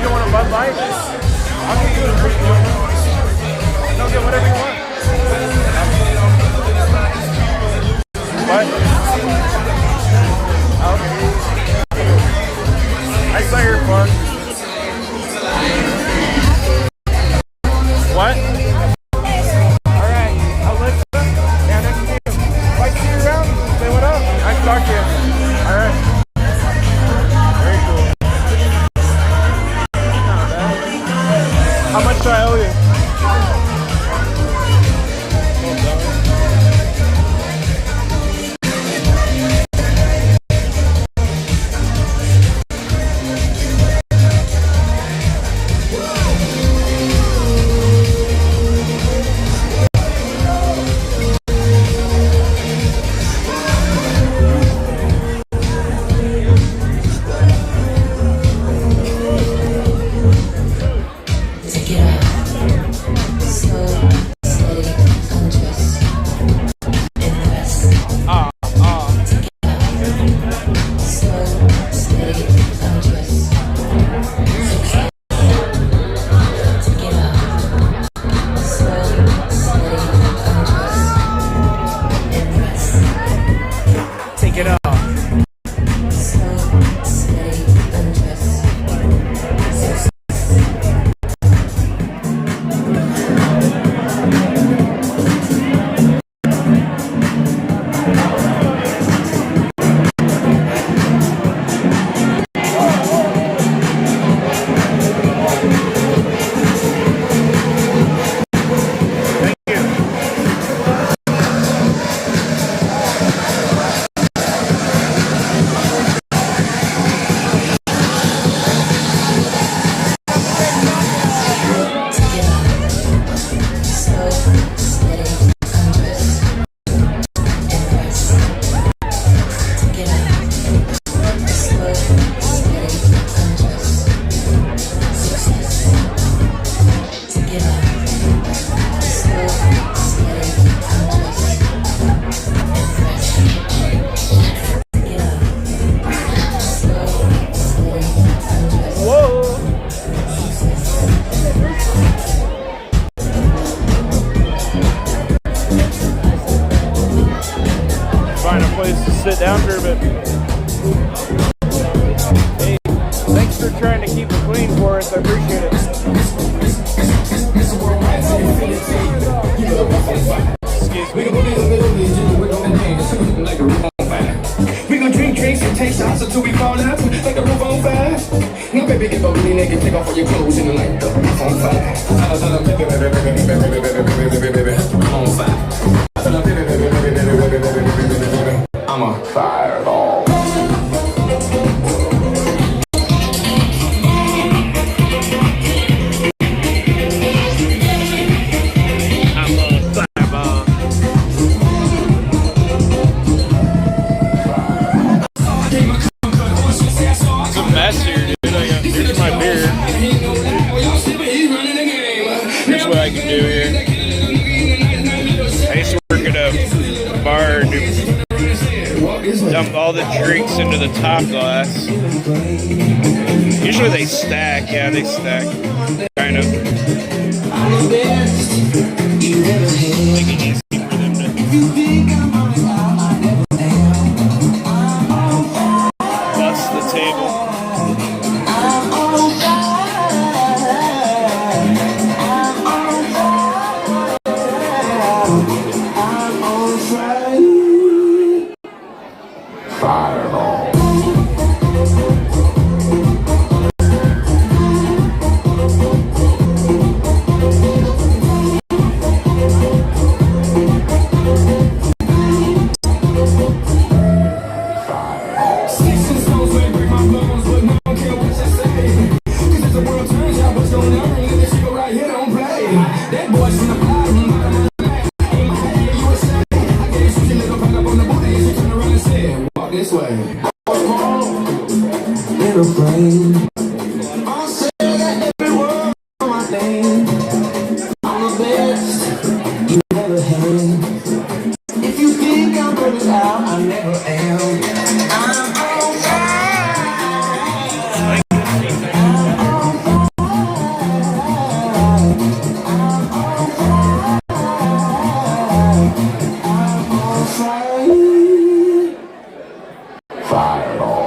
You don't want a Bud Light? I'll give you a drink. No, get whatever you want. What? Okay. I saw your phone. What? Alright, Alexa. Yeah, next to you. If I see you around, say what up. Nice to talk to you. Alright. Very cool. Not bad. How much do I owe you? $12. keep it clean for us. I appreciate it. Excuse me. We gon' drink drinks and take shots until we fall out. Like the roof on fire. Now baby, get bubbly naked, take off all your clothes and like the roof on fire. On fire. I'm a fireball. Mess here, dude. Here's my beer. Here's what I can do here. I used to work at a bar and dump all the drinks into the top glass. Usually they stack. Yeah, they stack. Kind of. Make it easy for them to. Bust the table. This way. Little flame. I'll say that every word on my name. I'm the best you never had. If you think I'm burning out, I never am. I'm on fire. I'm on fire. Fireball.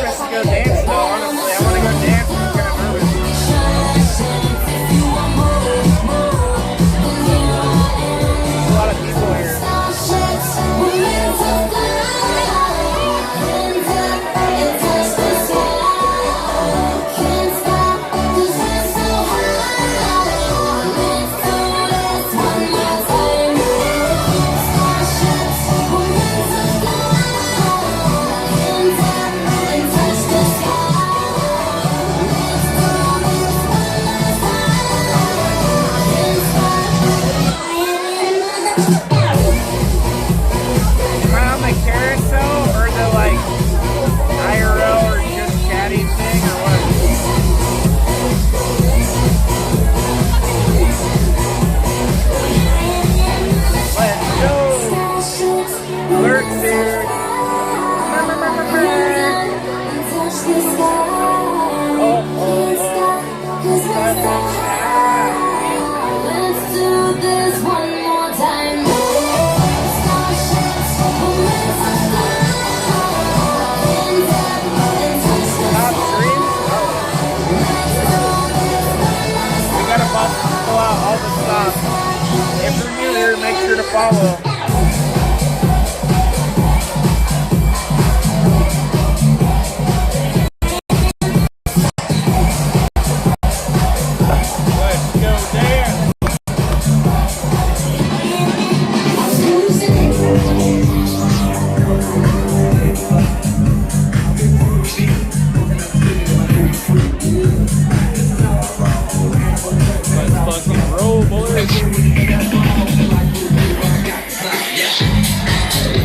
Let's go dance.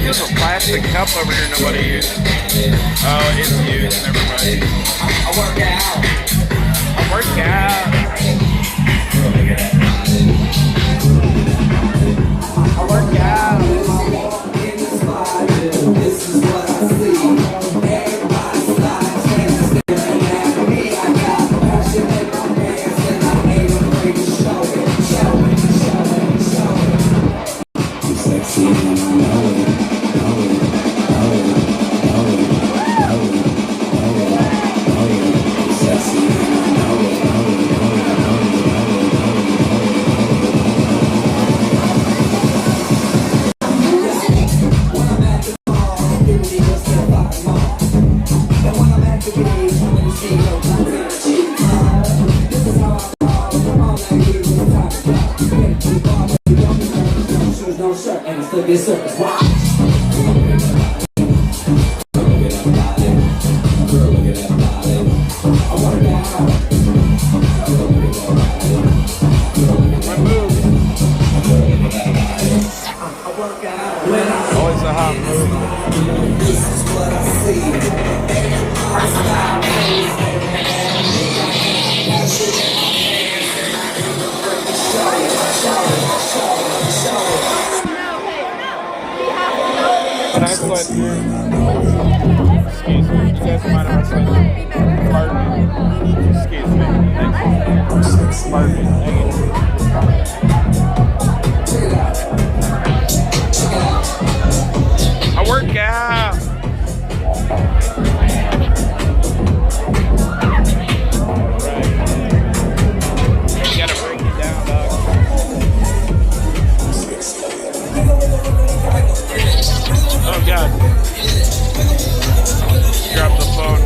There's a plastic cup over here nobody used. Oh, it's used. Never mind. I work out. I work out. I work out. This is what I see. Everybody slides, staring at me. I got passion in my hands and I ain't afraid to show it, show it, show it, show it. I'm sexy and I know it, know it, know it, know it, know it, know it, know it. I'm sexy and I know it, know it, know it, know it, know it, know it, know it, when I'm at the mall, people need to step out the mall. And when I'm at the gauge, I'm gonna see no time. This is how I roll. All I hear is time to drop. Get to the bar, baby, don't be nervous. No shoes, no shirt, and it's still this circus. Watch. Always a hot move. This is what I see. Can I slide through? Excuse me. You guys mind if I slide through? Pardon me. Excuse me. Thank you. Pardon me. Thank you. I work out. Right. You gotta break it down, dog. Oh God. Drop the phone.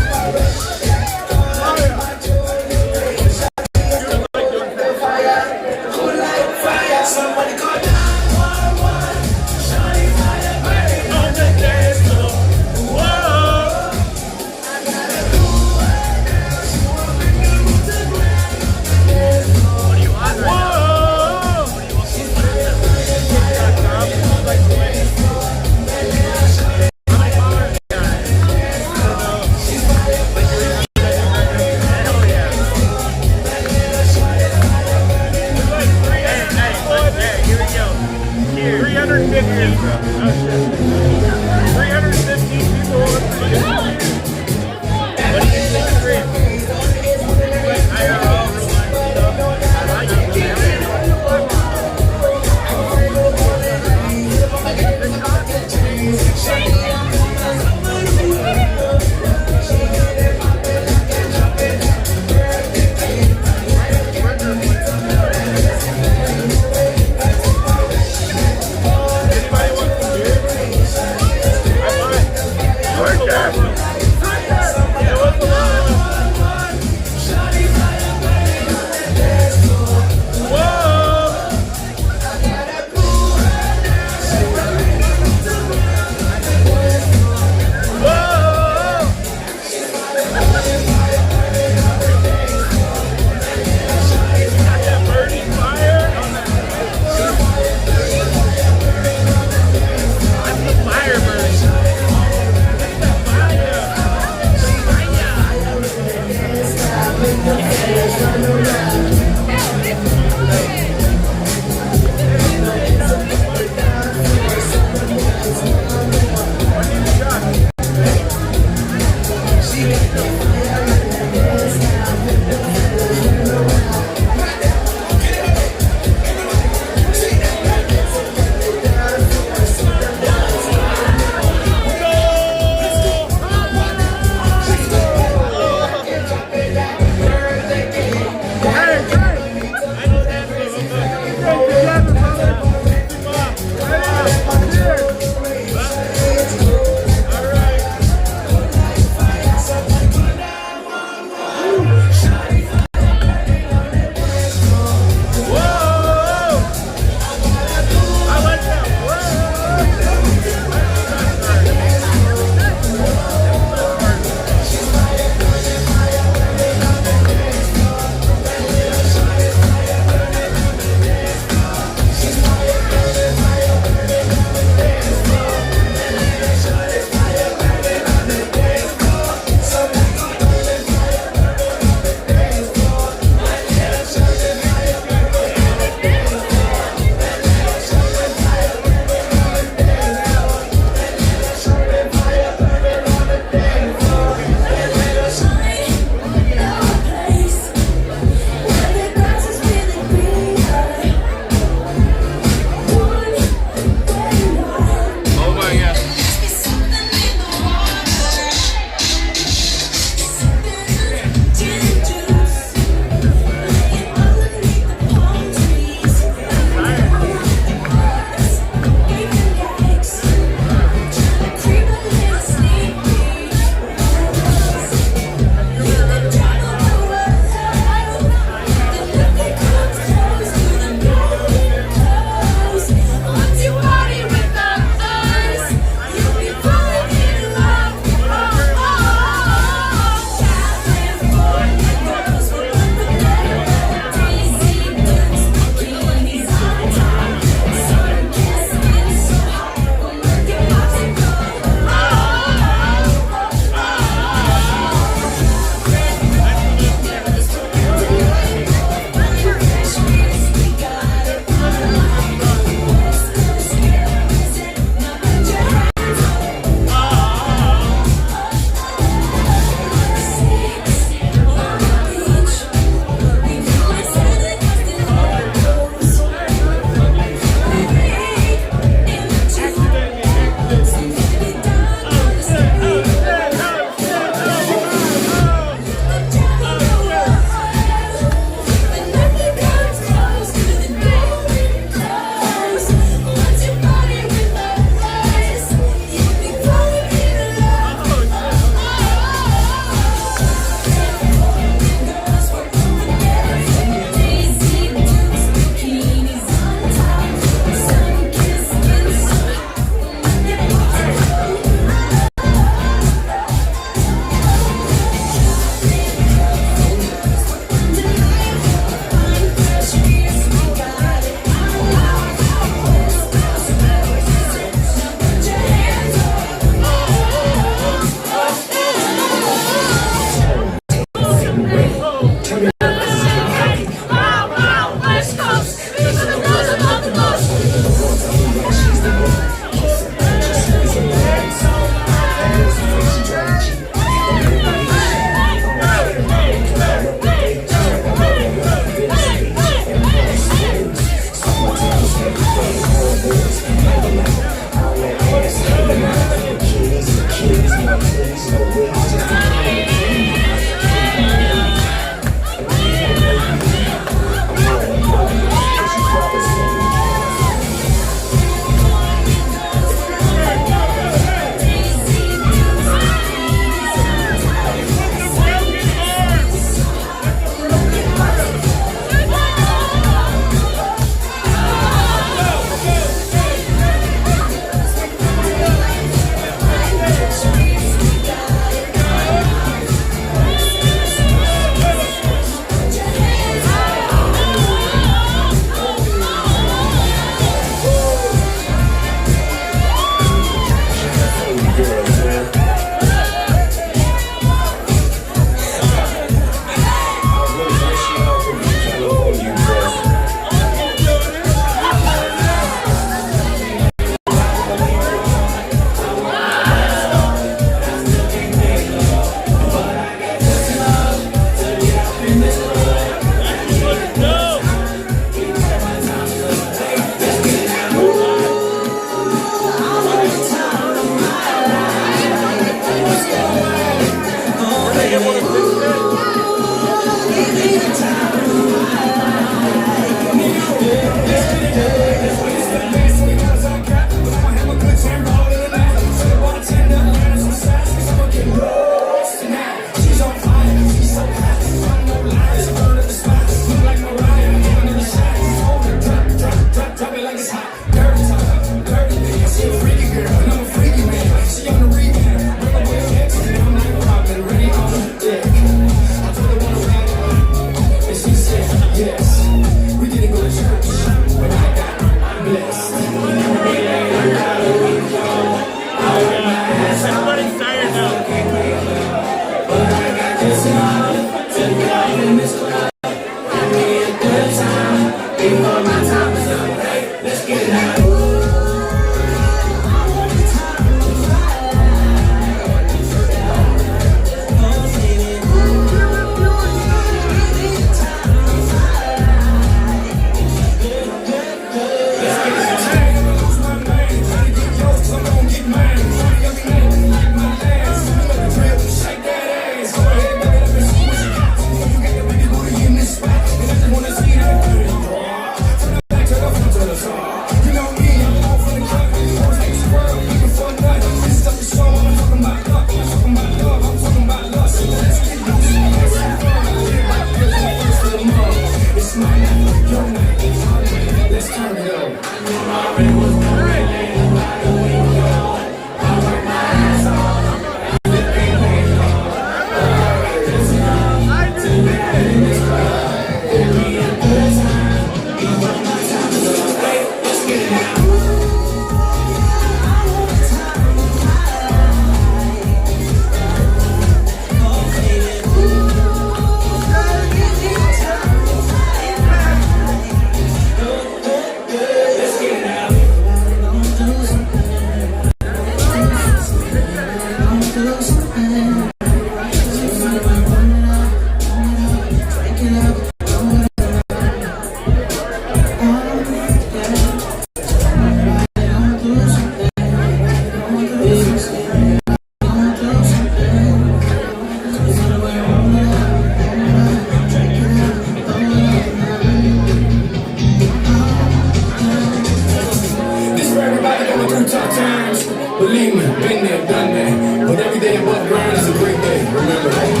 Believe me, been there, done that. But every day above ground is a great day. Remember that.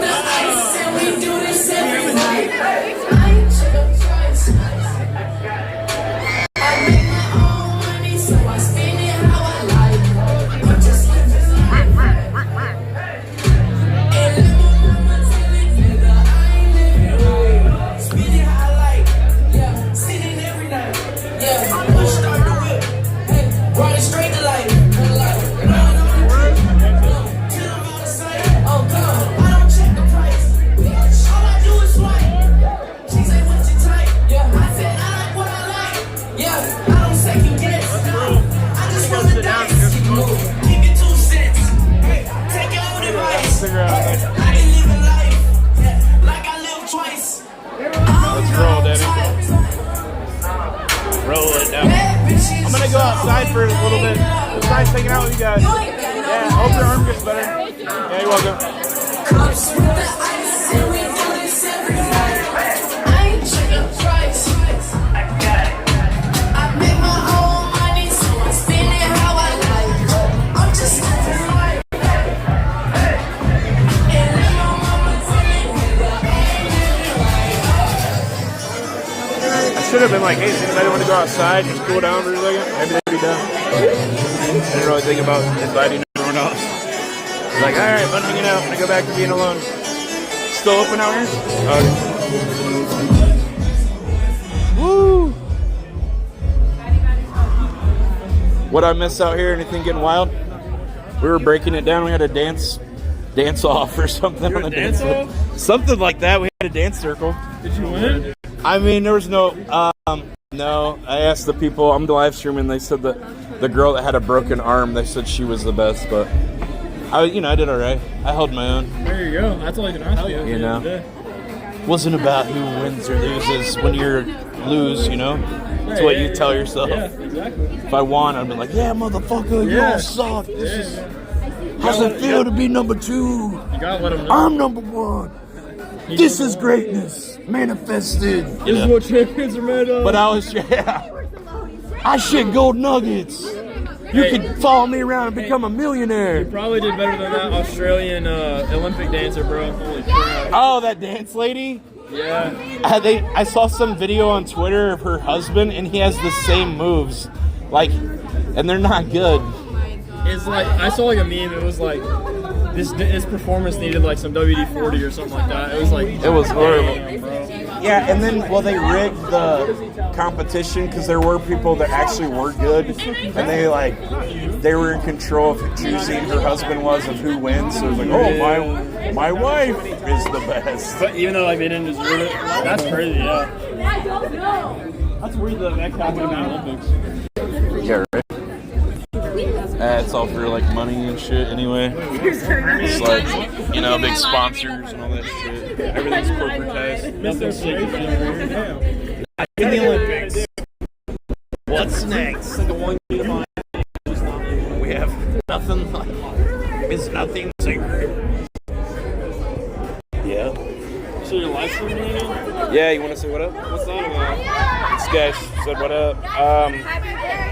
with the ice, and we do this every night. I ain't chill twice. I make my own money, so I spend it how I like. I'm just living life. And let my mama tell it, nigga, I ain't living right. Spend it how I like. Yeah, sitting every night. Yeah, push start the whip. Hey, ride it straight to life. Oh, come on. I don't check the price. All I do is swipe. She say, what you type? Yeah, I said, I like what I like. Yeah, I don't second guess. No, I just roll the dice. Keep it 2 cents. Hey, take your own advice. I can live a life. Yeah, like I live twice. Let's roll, Daddy. Roll it down. I'm gonna go outside for a little bit. It's nice hanging out with you guys. Yeah, hope your arm gets better. Yeah, you're welcome. Cups with the ice, and we do this every night. I ain't chicken price. I make my own money, so I spend it how I like. I'm just living life. And let my mama tell it, nigga, I ain't living right. I should have been like, hey, does anybody want to go outside, just cool down for a second? Maybe they'd be done. I didn't really think about inviting everyone else. Like, all right, I'm hanging out. I'm gonna go back to being alone. Still open out here? Okay. Woo! What I miss out here? Anything getting wild? We were breaking it down. We had a dance off or something on the dance floor. Something like that. We had a dance circle. Did you win? I mean, there was no. No. I asked the people. I'm the live streaming. They said that the girl that had a broken arm. They said she was the best, but. I did all right. I held my own. There you go. That's all you can ask for. You know, wasn't about who wins or loses. When you lose, it's what you tell yourself. Yeah, exactly. If I won, I'd be like, "Yeah, motherfucker, you all suck. How's it feel to be number 2? You gotta let them know. I'm number 1. This is greatness manifested." This is what champions are made of. But I was, I shit gold nuggets. You could follow me around and become a millionaire. You probably did better than that Australian Olympic dancer, bro. Holy crap. Oh, that dance lady? Yeah. I saw some video on Twitter of her husband, and he has the same moves. Like, and they're not good. It's like, I saw like a meme, it was like, this performance needed like some WD-40 or something like that. It was like, It was horrible. damn, bro. Yeah, and then, they rigged the competition because there were people that actually were good, and they were in control of choosing her husband was of who wins. So it was like, oh, my wife is the best. But even though like they didn't deserve it, that's crazy, yeah. That's weird that happened in the Olympics. Yeah, right. It's all for like money and shit anyway. It's like, big sponsors and all that shit. Everything's corporatized. Nothing sick. In the Olympics. What's next? We have nothing like it's nothing secret. Yeah. So you're live streaming again? Yeah, you want to say what up? What's that about? This guy said what up.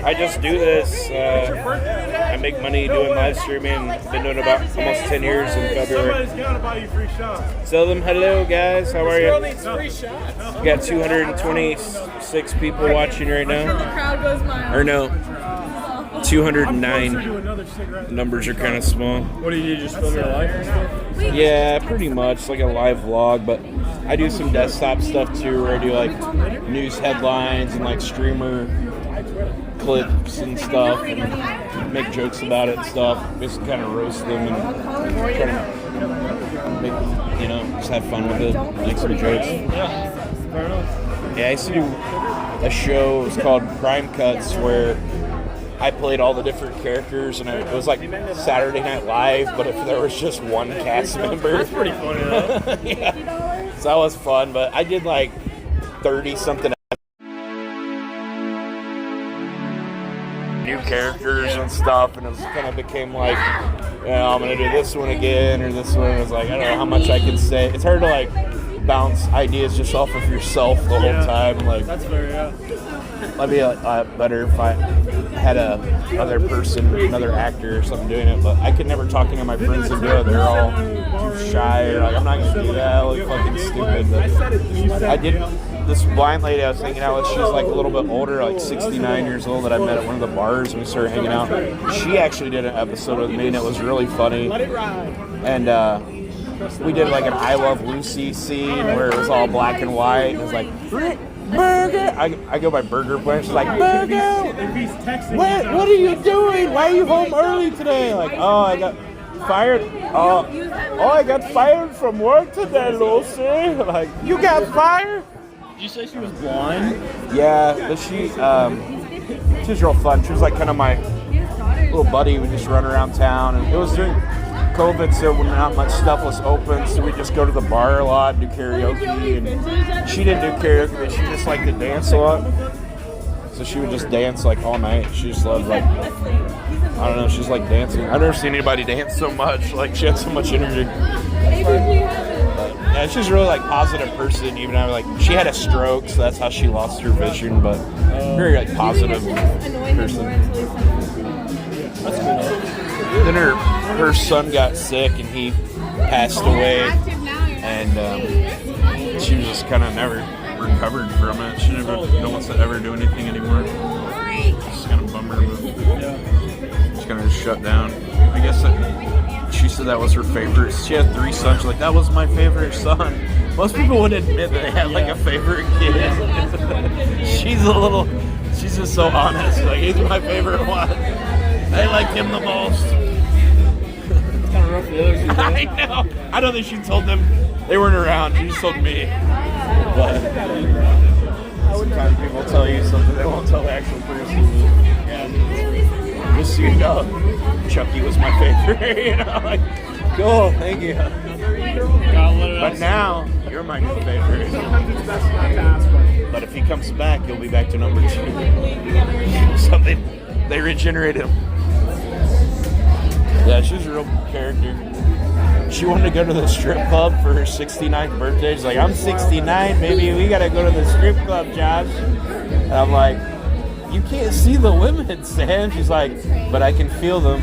I just do this. I make money doing live streaming. Been doing about almost 10 years in February. Somebody's got to buy you free shots. Tell them hello, guys. How are you? needs free shots. We got 226 people watching right now. The crowd goes mild. Or no, Do 209. another cigarette. Numbers are kind of small. What do you do, just film your life and stuff? Yeah, pretty much like a live vlog, but I do some desktop stuff too, where I do like news headlines and like streamer clips and stuff, and make jokes about it and stuff. Just kind of roast them and try to make, just have fun with it, make some jokes. Yeah, fair enough. Yeah, I used to do a show. It was called Crime Cuts, where I played all the different characters, and it was like Saturday Night Live, but if there was just one cast member. That's pretty funny, though. Yeah. So that was fun, but I did like 30-something new characters and stuff, and it was kind of became like, I'm going to do this one again, or this one. It was like, I don't know how much I can say. It's hard to like bounce ideas just off of yourself the whole time. Like, That's fair, yeah. I'd be better if I had another person, another actor or something doing it, but I could never talk any of my friends into it. They're all too shy, or like, I'm not gonna do that. I look fucking stupid. But I did. This blind lady I was hanging out with, she's like a little bit older, like 69 years old, that I met at one of the bars and we started hanging out. She actually did an episode with me and it was really funny. And we did like an I Love Lucy scene where it was all black and white. And it was like, Burger! I go by Burger Plant. She's like, Burger! What are you doing? Why are you home early today? Like, oh, I got fired. Oh, I got fired from work today, Lucy. Like, you got fired? Did you say she was blind? Yeah, but she was real fun. She was like kind of my little buddy. We just run around town, and it was during COVID, so when not much stuff was open, so we just go to the bar a lot and do karaoke. And she didn't do karaoke, but she just liked to dance a lot. So she would just dance like all night. She just loved like, I don't know, she's like dancing. I've never seen anybody dance so much. Like she had so much energy. Yeah, she's a really like positive person. Even though like she had a stroke, so that's how she lost her vision. But very like positive person. That's cool. Then her son got sick and he passed away, and she was just kind of never recovered from it. She never wants to ever do anything anymore. It's kind of a bummer, but she's kind of just shut down. I guess she said that was her favorite. She had 3 sons. She's like, that was my favorite son. Most people would admit that they had like a favorite kid. She's just so honest. Like, he's my favorite one. I like him the most. It's kind of rough for the others. I know. I don't think she told them. They weren't around. She just told me. But sometimes people tell you something they won't tell the actual person. Yeah. Just so you know, Chucky was my favorite. You know, like, cool, thank you. But now you're my new favorite. But if he comes back, he'll be back to number 2. Something they regenerate him. Yeah, she was a real character. She wanted to go to the strip club for her 69th birthday. She's like, I'm 69, baby. We got to go to the strip club, Josh. And I'm like, you can't see the women, Sam. She's like, but I can feel them.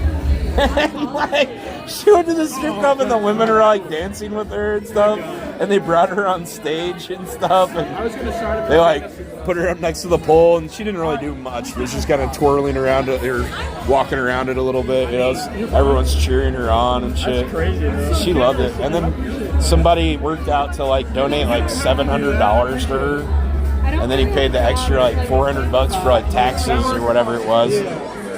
And like, she went to the strip club and the women were like dancing with her and stuff. And they brought her on stage and stuff. And they like put her up next to the pole, and she didn't really do much. She was just kind of twirling around it or walking around it a little bit. You know, everyone's cheering her on and shit. That's crazy, man. She loved it. And then somebody worked out to like donate like $700 to her, and then he paid the extra like $400 for like taxes or whatever it was.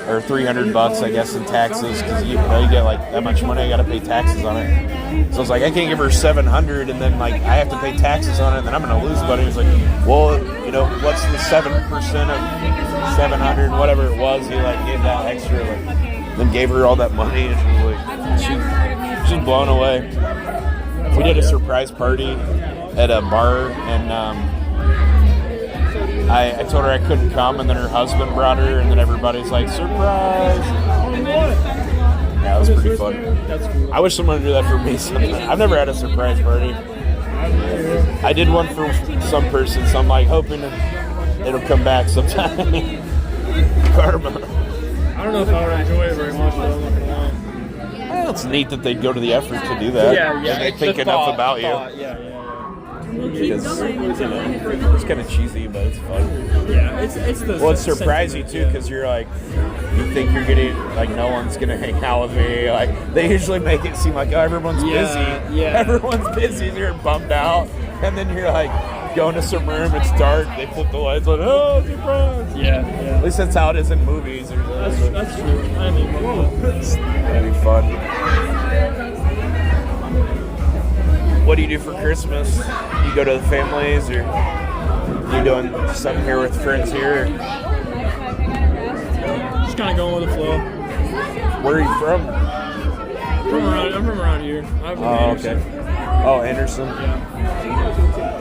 Or $300, I guess, in taxes, because you get like that much money, I got to pay taxes on it. So it's like I can't give her $700, and then like I have to pay taxes on it, and then I'm gonna lose money. It's like, well, you know, what's the 7% of 700, whatever it was? He like gave that extra, like, then gave her all that money, and she was like, she's blown away. We did a surprise party at a bar, and I told her I couldn't come, and then her husband brought her, and then everybody's like, surprise! Yeah, it was pretty fun. That's cool. I wish someone would do that for me sometime. I've never had a surprise party. I did one for some person, so I'm like hoping it'll come back sometime. Karma. I don't know if I would enjoy it very much, though. I'm not gonna lie. Well, it's neat that they go to the effort to do that. Yeah. And they It's think the enough thought, about thought. you. Yeah. Because, you know, it's kind of cheesy, but it's fun. Yeah, it's the. Well, it's surprising too, because you're like, you think you're getting like no one's gonna hang out with me. Like they usually make it seem like, oh, everyone's busy. Yeah. Everyone's busy. You're bummed out, and then you're like going to some room. It's dark. They flip the lights on. Oh, surprise! Yeah. At least that's how it is in movies. Or That's true. I mean, that'd be fun. What do you do for Christmas? You go to the families, or you doing something here with friends here? just kind of going with the flow. Where are you from? I'm from around here. I'm from Anderson. Okay. Oh, Anderson.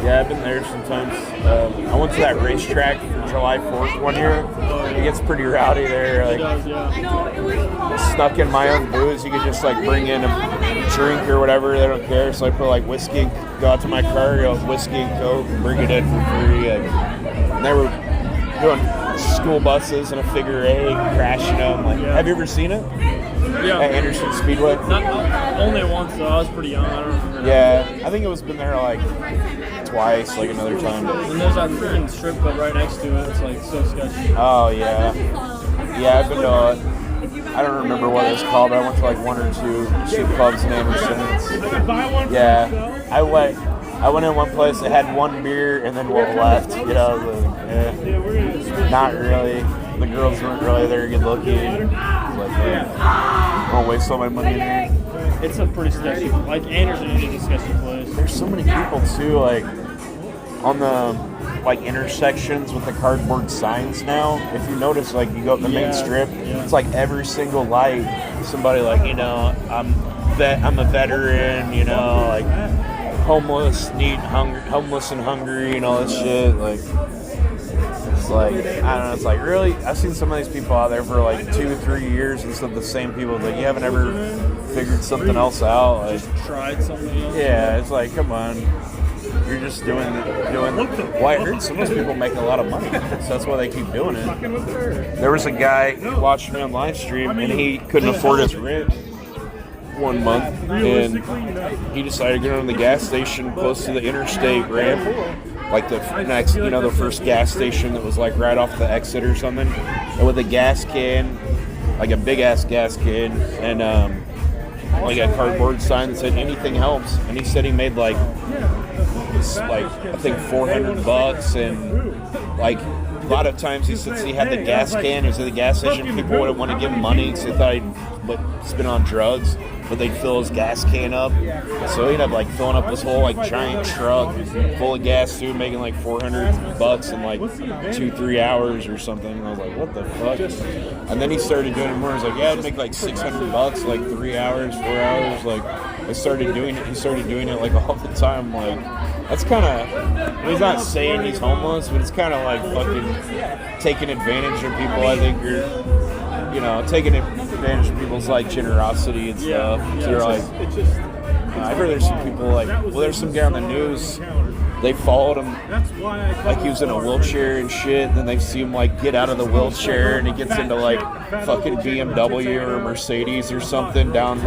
Yeah, I've been there sometimes. I went to that racetrack for July 4th one year. It gets pretty rowdy there. It Like, does, yeah. snuck in my own booze. You could just like bring in a drink or whatever. They don't care. So I put like whiskey, go out to my car, go whiskey and Coke, and bring it in for free. And they were doing school buses and a figure eight, crashing them. Like, have you ever seen it? Yeah. At Anderson Speedway? Only once though. I was pretty young. I don't remember. Yeah, I think it was been there like twice, like another time. And there's that freaking strip club right next to it. It's like so sketchy. Oh yeah, yeah. I've been to it. I don't remember what it was called. I went to like one or two strip clubs in Anderson. Yeah, I went in one place that had one beer and then one left. You know, not really. The girls weren't really very good looking. Like, I won't waste all my money in there. It's a pretty sketchy. Like Anderson is a sketchy place. There's so many people too, like on the like intersections with the cardboard signs now. If you notice, like you go up the main strip, it's like every single light, somebody like, you know, I'm a veteran, you know, like homeless and hungry and all this shit. Like, it's like, I don't know, it's like, really? I've seen some of these people out there for like 2 or 3 years and stuff, the same people. It's like, you haven't ever figured something else out. Like, Just tried something else. yeah, it's like, come on. You're just doing. Well, I heard some of those people make a lot of money, so that's why they keep doing it. There was a guy watching me on live stream, and he couldn't afford his rent one month, and he decided to go to the gas station close to the interstate ramp, like the next, you know, the first gas station that was like right off the exit or something, and with a gas can, like a big ass gas can, and like a cardboard sign that said anything helps, and he said he made like I think $400, and like a lot of times he said he had the gas can, he was at the gas station, people wouldn't want to give him money because they thought he'd spend on drugs, but they'd fill his gas can up, so he ended up like filling up this whole like giant truck full of gas too, making like $400 in like 2-3 hours or something. And I was like, what the fuck? And then he started doing it more. He's like, yeah, I'd make like $600 like 3 hours, 4 hours. Like, he started doing it like all the time. Like, that's kind of, he's not saying he's homeless, but it's kind of like fucking taking advantage of people. I think you're, you know, taking advantage of people's like generosity and stuff. So you're like, I've heard there's some people like, well, there's some guy on the news, they followed him like he was in a wheelchair and shit, and then they see him like get out of the wheelchair and he gets into like fucking BMW or Mercedes or something down,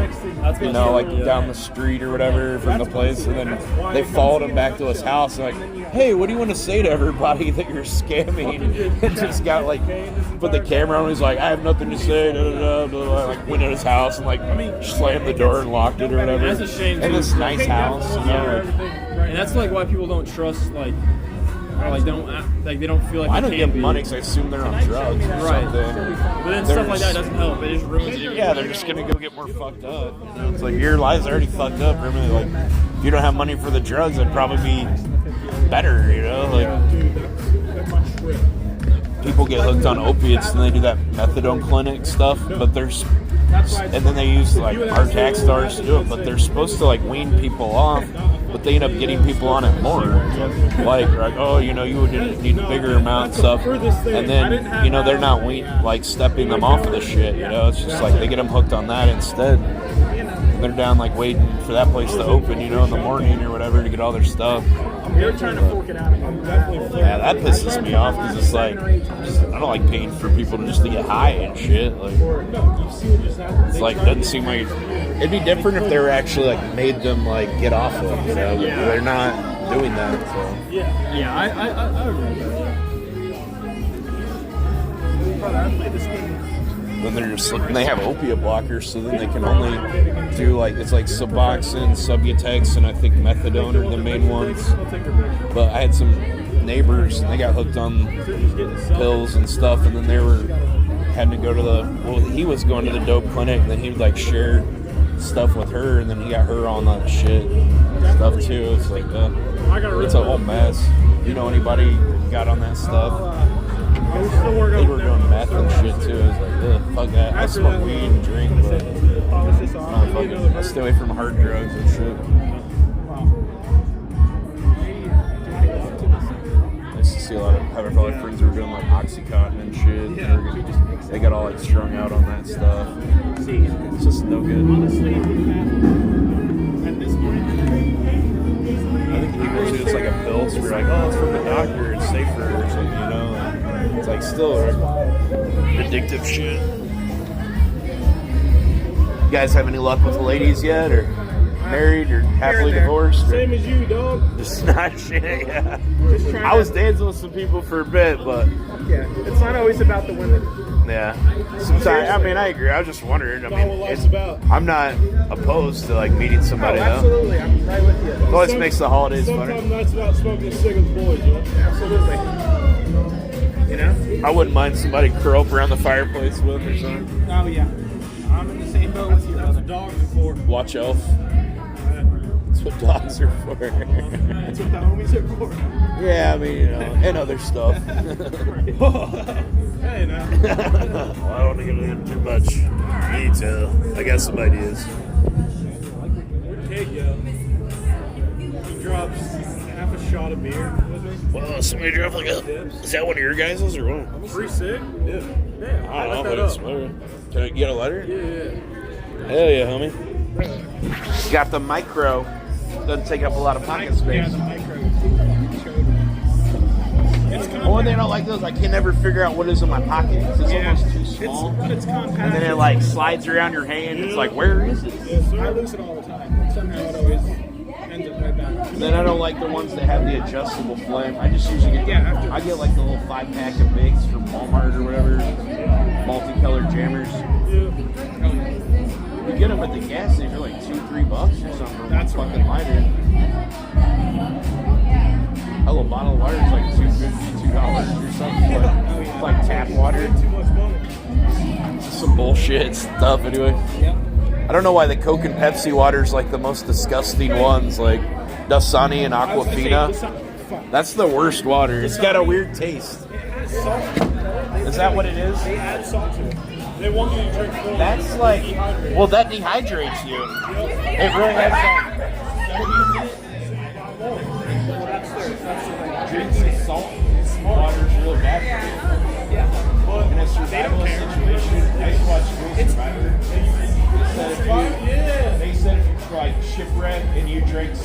you know, like down the street or whatever from the place, and then they followed him back to his house and like, hey, what do you want to say to everybody that you're scamming? And just got like, put the camera on, he's like, I have nothing to say, like went in his house and like slammed the door and locked it or whatever. That's a shame. And this nice house, you know, and that's like why people don't trust, like, or like they don't feel like I they don't can give be. money because I assume they're on drugs or Right. something. But then stuff like that doesn't help. It just ruins it. Yeah, they're just gonna go get more fucked up. You know, it's like your life's already fucked up. Remember, like if you don't have money for the drugs, it'd probably be better. You know, like people get hooked on opiates and they do that methadone clinic stuff, but there's. And then they use like our tax dollars to do it, but they're supposed to like wean people off, but they end up getting people on it more. Like, oh, you know, you would need a bigger amount and stuff, and then you know they're not like stepping them off of the shit. You know, it's just like they get them hooked on that instead. And they're down like waiting for that place to open, you know, in the morning or whatever to get all their stuff. They're trying to fork it out. Yeah, that pisses me off because it's like I don't like paying for people to just to get high and shit. Like, it's like doesn't seem like it'd be different if they were actually like made them like get off of it, you know. But they're not doing that. So Yeah, I agree with that. then they're just and they have opiate blockers, so then they can only do like it's like Suboxone, Subutex, and I think methadone are the main ones. But I had some neighbors and they got hooked on pills and stuff, and then they were having to go to he was going to the dope clinic, and then he would like share stuff with her, and then he got her on that shit stuff too. It's like it's a whole mess. You know anybody got on that stuff? They were doing meth and shit too. It was like, ugh, fuck that. I smoke weed and drink, but I stay away from hard drugs and shit. I used to see a lot of have a lot of friends who were doing like Oxycontin and shit. They got all like strung out on that stuff. It's just no good. I think people say it's like a pill, so we're like, oh, it's from the doctor, it's safer or something, you know. It's like still Addictive shit. You guys have any luck with the ladies yet, or married, or happily divorced? Or same as you, dog. just not shit. Yeah. Just trying I was dancing with some people for a bit, but Yeah, it's not always about the women. yeah. Sometimes, I mean, I agree. I was just wondering. I That's all mean, what life's about. I'm not opposed to like meeting Oh, somebody though. absolutely. I'm right with you. It always makes the holidays Sometimes funner. that's about smoking a cig with the boys, you know? Absolutely. You know? I wouldn't mind somebody curl up around the fireplace with or something. Oh, yeah. I'm in the same boat with you, brother. Dogs are for. Watch Elf. That's what dogs are for. That's what the homies are for. Yeah, I mean, you know, and other stuff. Hey, now. Well, I don't want to get into too much detail. I got some ideas. Where'd Kate go? He drops half a shot of beer with me. Well, somebody drove like a. Is that one of your guys' or what? Free cig? Yeah. Yeah. I don't know, that but it's up. whatever. Can I get a letter? Yeah. Hell yeah, homie. Got the micro. Doesn't take up a lot of pocket space. Yeah, the micro. It's The only thing I don't like those, I can never figure out what is in my pocket. It's almost too small. It's compact. And then it like slides around your hand. It's like, where is it? Yes, sir. I lose it all the time. Somehow it always ends up right back. And then I don't like the ones that have the adjustable flame. I just usually get I get like the little 5-pack of Bigs from Walmart or whatever. Multicolored jammers. You get them at the gas station for like $2-3 or something. That's fucking lighter. A little bottle of water is like $2.50, $2 or something. It's like tap water. Too much money. Just some bullshit stuff anyway. I don't know why the Coke and Pepsi water is like the most disgusting ones, like Dasani and Aquafina. That's the worst water. It's got a weird taste. Is that what it is? They add salt to it. They want you to drink more. That's like, well, that dehydrates you. It really has that. Drinking salt water is really bad for you. In a survival situation, I used to watch Real Survivor. They said if you like shipwreck and you drink,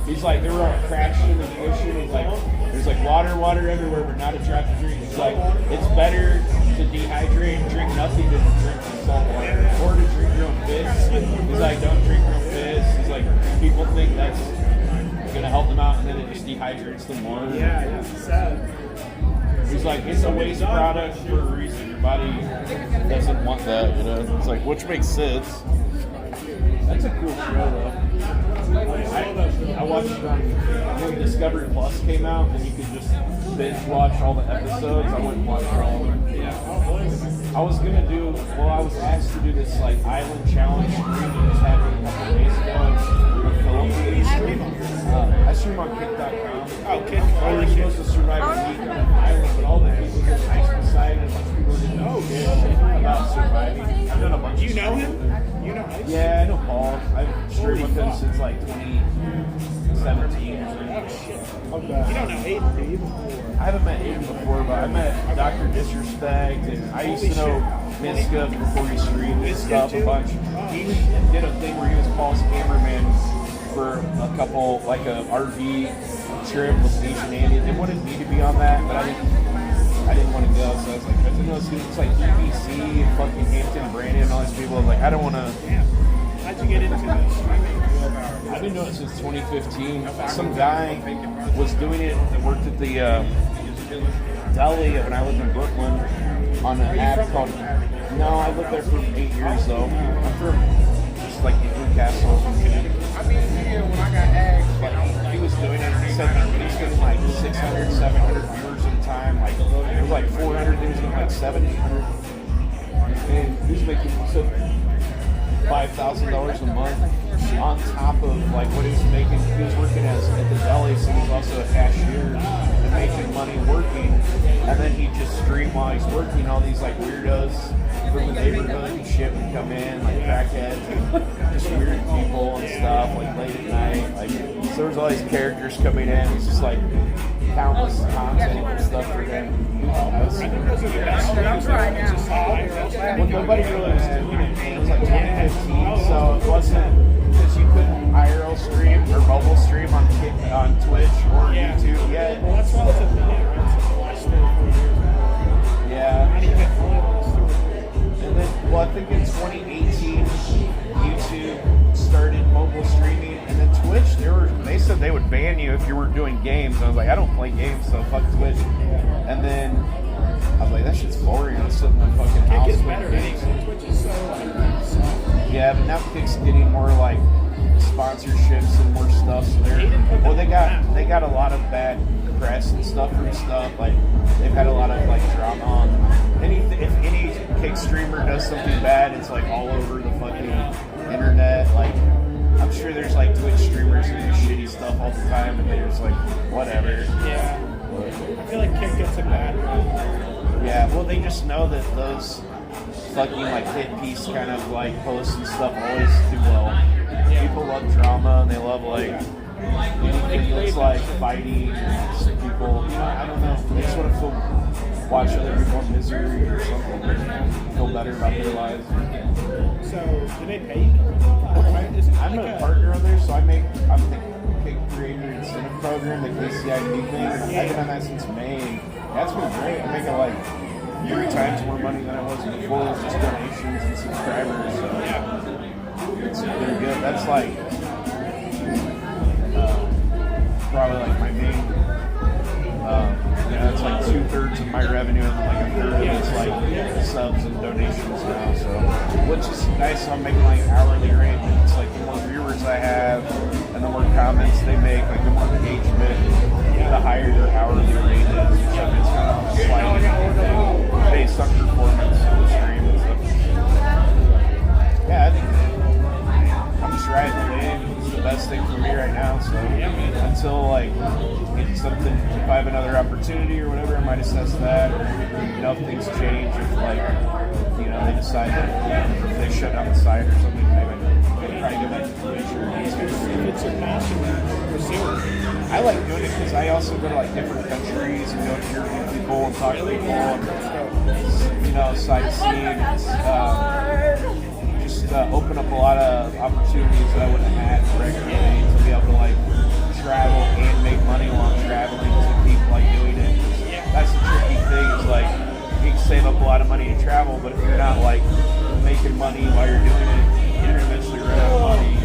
he's like, they were on a crash in the ocean. He's like, there's like water everywhere, but not a drop to drink. He's like, it's better to dehydrate and drink nothing than to drink some salt water or to drink your own piss. He's like, don't drink your own piss. He's like, people think that's gonna help them out, and then it just dehydrates them more. Yeah, it's sad. He's like, it's a waste product for a reason. Your body doesn't want that, you know? It's like, which makes sense. That's a cool show, though. I watched it when Discovery Plus came out, and you could just binge watch all the episodes. I wouldn't watch all of them. I was gonna do, well, I was asked to do this like island challenge stream that was happening a couple days ago with Philip. I stream on Kick.com. Oh, Kick. We're supposed to survive a week on an island, but all the people get ice beside, and a bunch of people didn't know about surviving. I've done a bunch. Do you know him? You know him? Yeah, I know Paul. I've streamed with him since like 2017 or something. You don't know Aiden, do you? I haven't met Aiden before, but I met Dr. Disrespect, and I used to know Miska before he streamed and stuff a bunch. He did a thing where he was Paul's cameraman for a couple, like a RV trip with Asian Andy. They wanted me to be on that, but I didn't want to go, so I was like, I didn't know it's like EBC and fucking Hampton Brandon and all these people. I was like, I don't want to. How'd you get into this? I've been doing it since 2015. Some guy was doing it that worked at the deli when I lived in Brooklyn on an app called. No, I lived there for 8 years though. I'm from just like Newcastle. When I got asked, like, he was doing it. He said he was getting like 600, 700 viewers at a time. Like it was like 400. He was getting like 700. And he was making $5,000 a month on top of like what he was making. He was working at the deli, so he was also a cashier and making money working. And then he just stream while he's working. All these like weirdos from the neighborhood and shit would come in, like crackheads and just weird people and stuff, like late at night. Like so there was all these characters coming in. It's just like countless content and stuff for them. Well, nobody really was doing it. It was like 2015, so it wasn't because you couldn't IRL stream or mobile stream on Twitch or YouTube yet. Well, that's relatively new, right? So the last 3 or 4 years. ban you if you weren't doing games. And I was like, I don't play games, so fuck Twitch. And then I was like, that shit's boring. I'm sitting in my fucking house. Kick is playing better. games. Twitch is so like. Yeah, but now Kick's getting more like sponsorships and more stuff. So they got a lot of bad press and stuff from stuff. Like they've had a lot of like drama on if any Kick streamer does something bad, it's like all over the fucking internet. Like I'm sure there's like Twitch streamers who do shitty stuff all the time, and they're just like whatever. Yeah. I feel like Kick gets a bad rap. Yeah, well, they just know that those fucking like hit piece kind of like posts and stuff always do well. People love drama and they love like anything that's like fighting people. You know, I don't know. They just want to watch other people in misery or something. Feel better about their lives. So, do they pay you? I'm a partner on there, so I'm the Kick Creator Incentive Program, the KCIP thing. I've been on that since May. That's been great. I'm making like 3 times more money than I was before. It's just donations and subscribers. So it's pretty good. That's like probably like my main. It's like 2/3 of my revenue, and then like 1/3 of it's like subs and donations now. So, which is nice. So I'm making like hourly rate. And it's like the more viewers I have, and the more comments they make, like the more engagement, the higher their hourly rate is. So it's kind of a sliding thing based on performance of the stream and stuff. Yeah, I think I'm just riding the wave. It's the best thing for me right now. So until like get something, if I have another opportunity or whatever, I might assess that. Or if things change, if like they decide that if they shut down the site or something, maybe try to go back to Twitch or It's your passion, pursue it. I like doing it because I also go to like different countries and go to interview people and talk to people and sightseeing. Just open up a lot of opportunities that I wouldn't have had regularly to be able to like travel and make money while I'm traveling to keep like doing it. That's the tricky thing. Is like you can save up a lot of money to travel, but if you're not like making money while you're doing it, you're gonna eventually run out of money.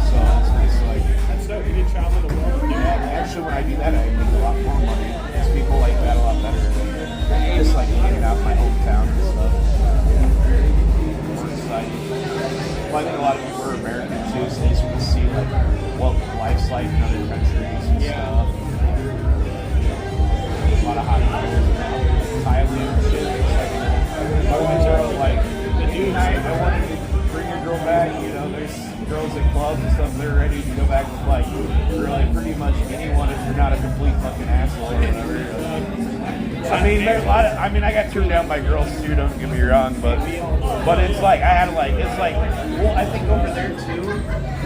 So it's nice. Like that's dope. You can travel the world. yeah, actually, when I do that, I make a lot more money. Because people like that a lot better. Just like hanging out in my hometown and stuff. It's exciting. Well, I think a lot of people are American too, so they just want to see like what life's like in other countries and stuff. A lot of hot people, Thailand and shit. Like the new night, I wanted to bring a girl back. There's girls at clubs and stuff. They're ready to go back with like really pretty much anyone if you're not a complete fucking asshole or whatever. I mean, there's a lot of. I mean, I got turned down by girls too. Don't get me wrong, but it's like I had like it's like. Well, I think over there too.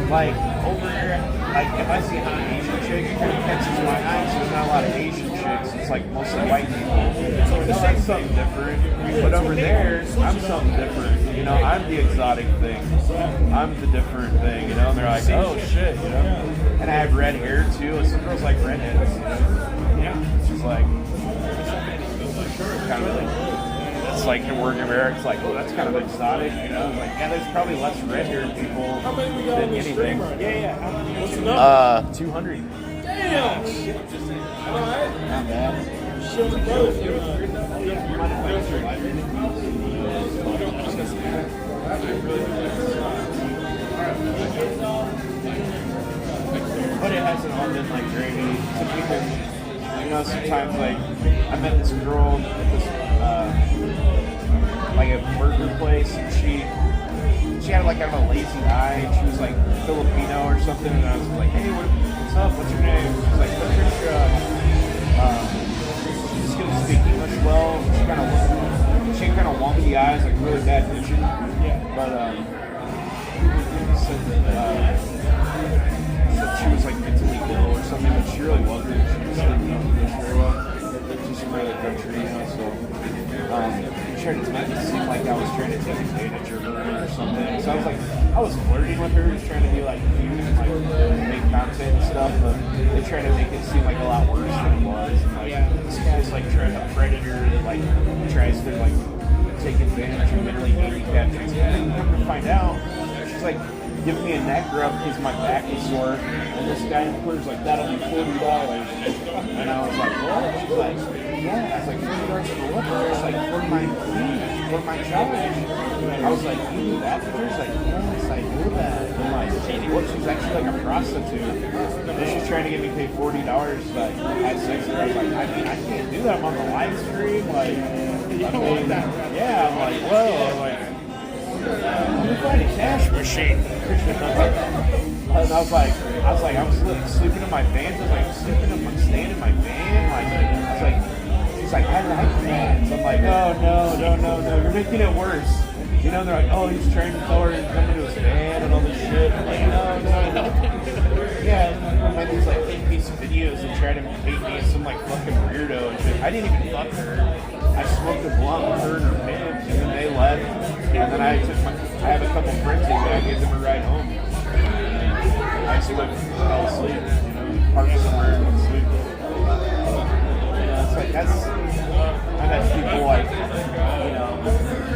Like over here, like if I see a hot Asian chick, it kind of catches my eye. So there's not a lot of Asian chicks. It's like mostly white people. So that's something different. But over there, I'm something different. I'm the exotic thing. I'm the different thing. And they're like, oh shit. And I have red hair too. And some girls like redheads. Yeah. It's just like. Kind of like it's like in work in America. It's like, oh, that's kind of exotic, Like, yeah, there's probably less red-haired people than anything. Yeah. What's the number? 200. Damn. All right. Not bad. Shield the brothers. But it hasn't all been like great. Some people. Sometimes like I met this girl at this like a burger place, and she had like kind of a lazy eye, and she was like Filipino or something, and I was like, hey, what's up? What's your name? She's like, Patricia. She just couldn't speak English well. She had kind of wonky eyes, like really bad vision. But said she was like mentally ill or something, but she really wasn't. She just didn't know English very well. She's from another country, so she tried to make it seem like I was trying to take advantage of her or something. So I was flirting with her, just trying to be like cute and like make content and stuff, but they tried to make it seem like a lot worse than it was. And like this guy's like trying to predator that like tries to like take advantage of mentally handicapped kids. And then come to find out, she's like giving me a neck rub because my back was sore. And this guy in the corner's like, that'll be $40. And I was like, what? She's like, yeah. I was like, $40 for what? She's like, for my fee, for my charge. I was like, you do that? She's like, yes, I do that. I'm like, what? She's actually like a prostitute. And she's trying to get me paid $40 to like, have sex with her. I was like, I mean, I can't do that. I'm on the live stream. Like, I mean, yeah. I'm like, whoa. I'm like, I'm find a cash machine. And I was like, I'm sleeping in my van. I was like, I'm staying in my van. Like, I was like, she's like, I like that. So I'm like, no, you're making it worse. You know, they're like, oh, he's trying to tell her to come into his van and all this shit. I'm like, no. Yeah, I made these like 8-piece videos and try to paint me as some like fucking weirdo and shit. I didn't even fuck her. I smoked a blunt with her and her man, and then they left. And then I have a couple friends here that I gave them a ride home. I just fell asleep, you know, parked somewhere and sleep. You know, it's like I've had people like, you know,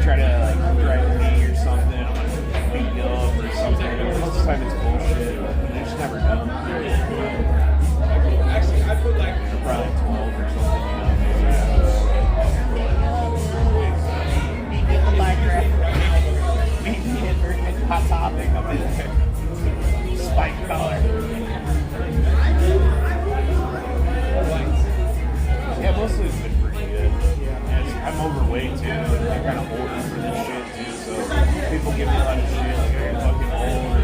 try to like threaten me or something. I'm gonna beat you up or something. And most of the time it's bullshit. They just never know. Actually, I put like probably 12 or something, you know. Hot topic up in there. Spike collar. Yeah, mostly it's been pretty good. Yeah, I'm overweight too. I'm kind of older for this shit too, so people give me a lot of shit like, you're fucking old, or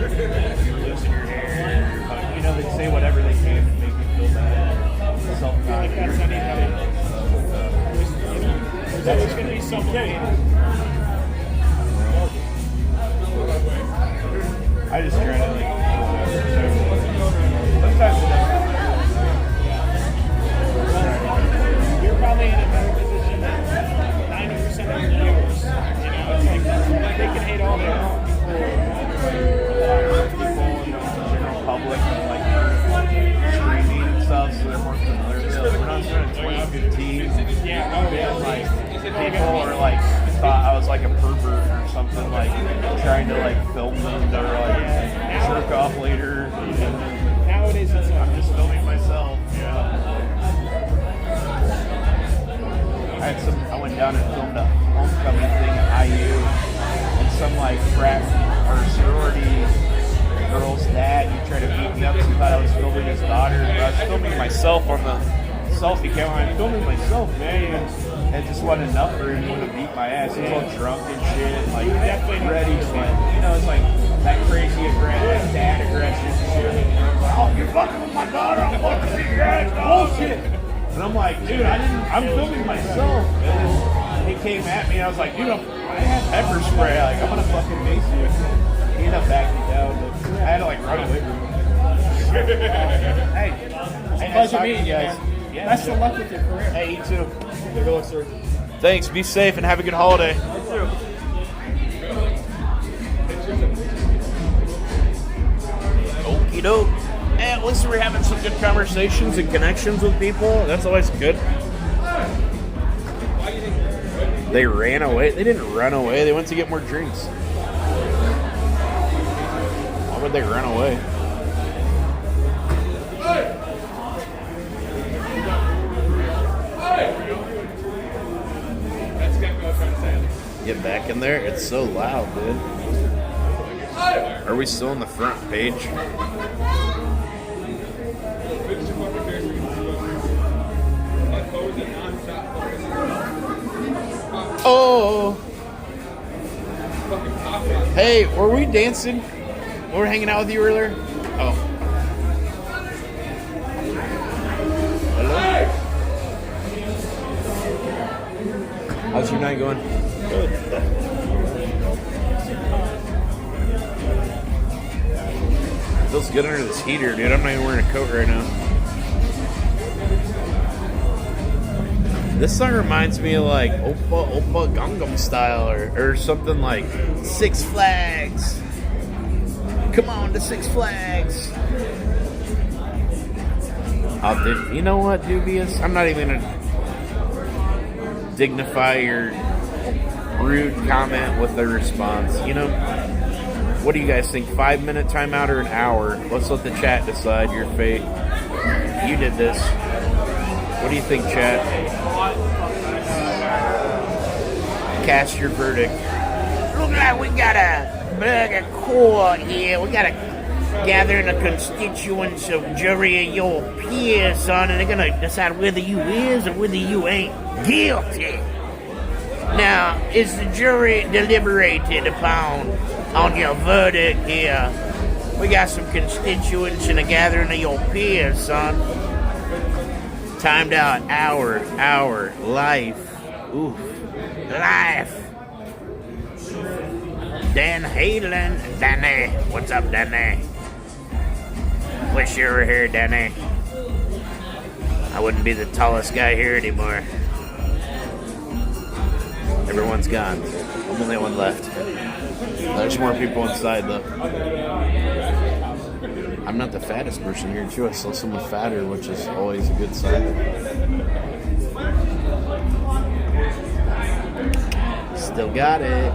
you're losing your hair, or you're fucking, you know, they say whatever they can to make me feel bad. Self-confidence. There's going to be something. I just try to like sometimes You're probably in a better position than 90% of your viewers. You know, it's like they can hate all they want. People, you know, the general public like streaming and stuff, so they're more familiar with it. When I was doing 2015, Yeah, like people are like thought I was like a pervert or something, like trying to like film them or like jerk off later. nowadays it's I'm just filming myself. Yeah. I went down and filmed a homecoming thing at IU, and some like frat or sorority girl's dad, he tried to beat me up. He thought I was filming his daughter, but I was filming myself on the selfie camera. I'm filming myself, man. And it just wasn't enough for him to beat my ass. He was all drunk and shit, like ready to, you know, it's like that crazy aggression, dad aggression shit. Oh, you're fucking with my daughter, I'm fucking with your ass, bullshit. And I'm like, dude, I'm filming myself. And he came at me, and I was like, dude, I have pepper spray. Like, I'm gonna fucking mace you. He ended up backing down, but I had to like run away from him. Hey, pleasure meeting you, guys. man. Yeah, Best of luck with your career. Hey, you too. Good luck, sir. Thanks. Be safe and have a good holiday. Okie doke. At least we're having some good conversations and connections with people. That's always good. They ran away. They didn't run away. They went to get more drinks. Why would they run away? Get back in there. It's so loud, dude. Are we still on the front page? Oh. Hey, were we dancing? We were hanging out with you earlier? Oh. Hello? How's your night going? Good. Feels good under this heater, dude. I'm not even wearing a coat right now. This song reminds me of like Oppa Gangnam Style or something like Six Flags. Come on to Six Flags. You know what, Dubious? I'm not even gonna dignify your rude comment with a response. You know, What do you guys think? 5-minute timeout or an hour? Let's let the chat decide your fate. You did this. What do you think, chat? Cast your verdict. Look like we got a burger court here. We got a gathering of constituents of jury of your peers, son, and they're gonna decide whether you is or whether you ain't guilty. Now, is the jury deliberated upon on your verdict here? We got some constituents and a gathering of your peers, son. Timed out, hour, life. Oof. Life. Dan Halen. Danny. What's up, Danny? Wish you were here, Danny. I wouldn't be the tallest guy here anymore. Everyone's gone. I'm the only one left. There's more people inside, though. I'm not the fattest person here, too. I saw someone fatter, which is always a good sign. Still got it.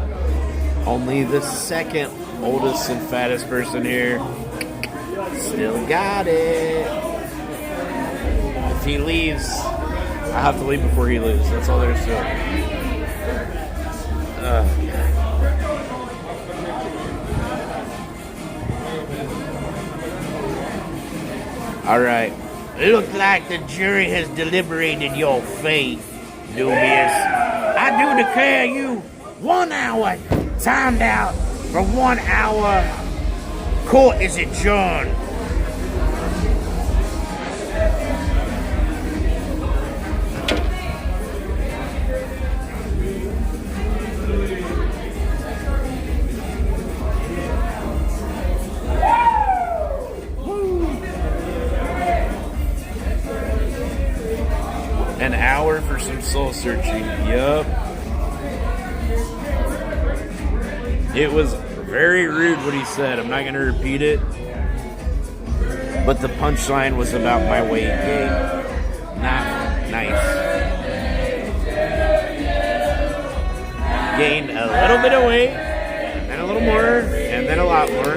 Only the second oldest and fattest person here. Still got it. If he leaves, I have to leave before he leaves. That's all there is to it. All right. It looks like the jury has deliberated your fate, Dubious. I do declare you 1 hour timed out for 1 hour. Court is adjourned. An hour for some soul searching. Yup. It was very rude what he said. I'm not going to repeat it. But the punchline was about my weight gain. Not nice. Gained a little bit of weight, and a little more, and then a lot more.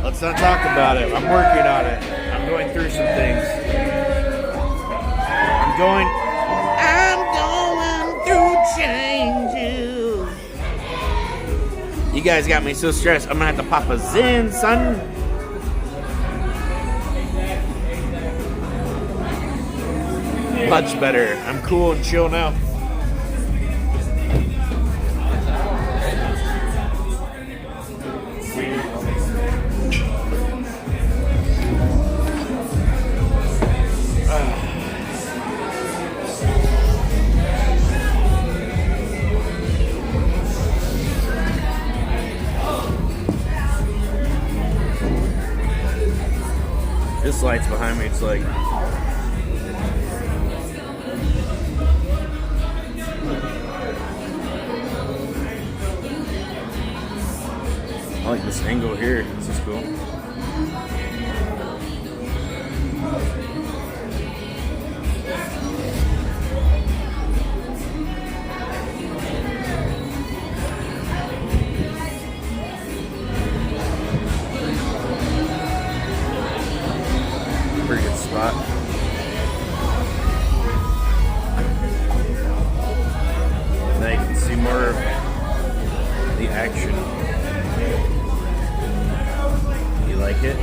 Let's not talk about it. I'm working on it. I'm going through some things. I'm going through changes. You guys got me so stressed. I'm gonna have to pop a Zen, son. Much better. I'm cool and chill now. This light's behind me, it's like... I like this angle here, this is cool. Pretty good spot. Now you can see more of the action. You like it?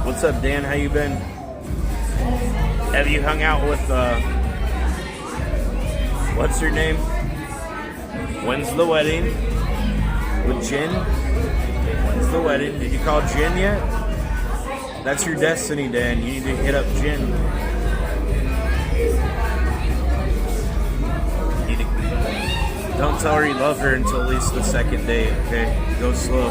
What's up, Dan? How you been? Have you hung out with what's her name? When's the wedding? With Jen? When's the wedding? Did you call Jen yet? That's your destiny, Dan. You need to hit up Jen. Don't tell her you love her until at least the second date, okay? Go slow.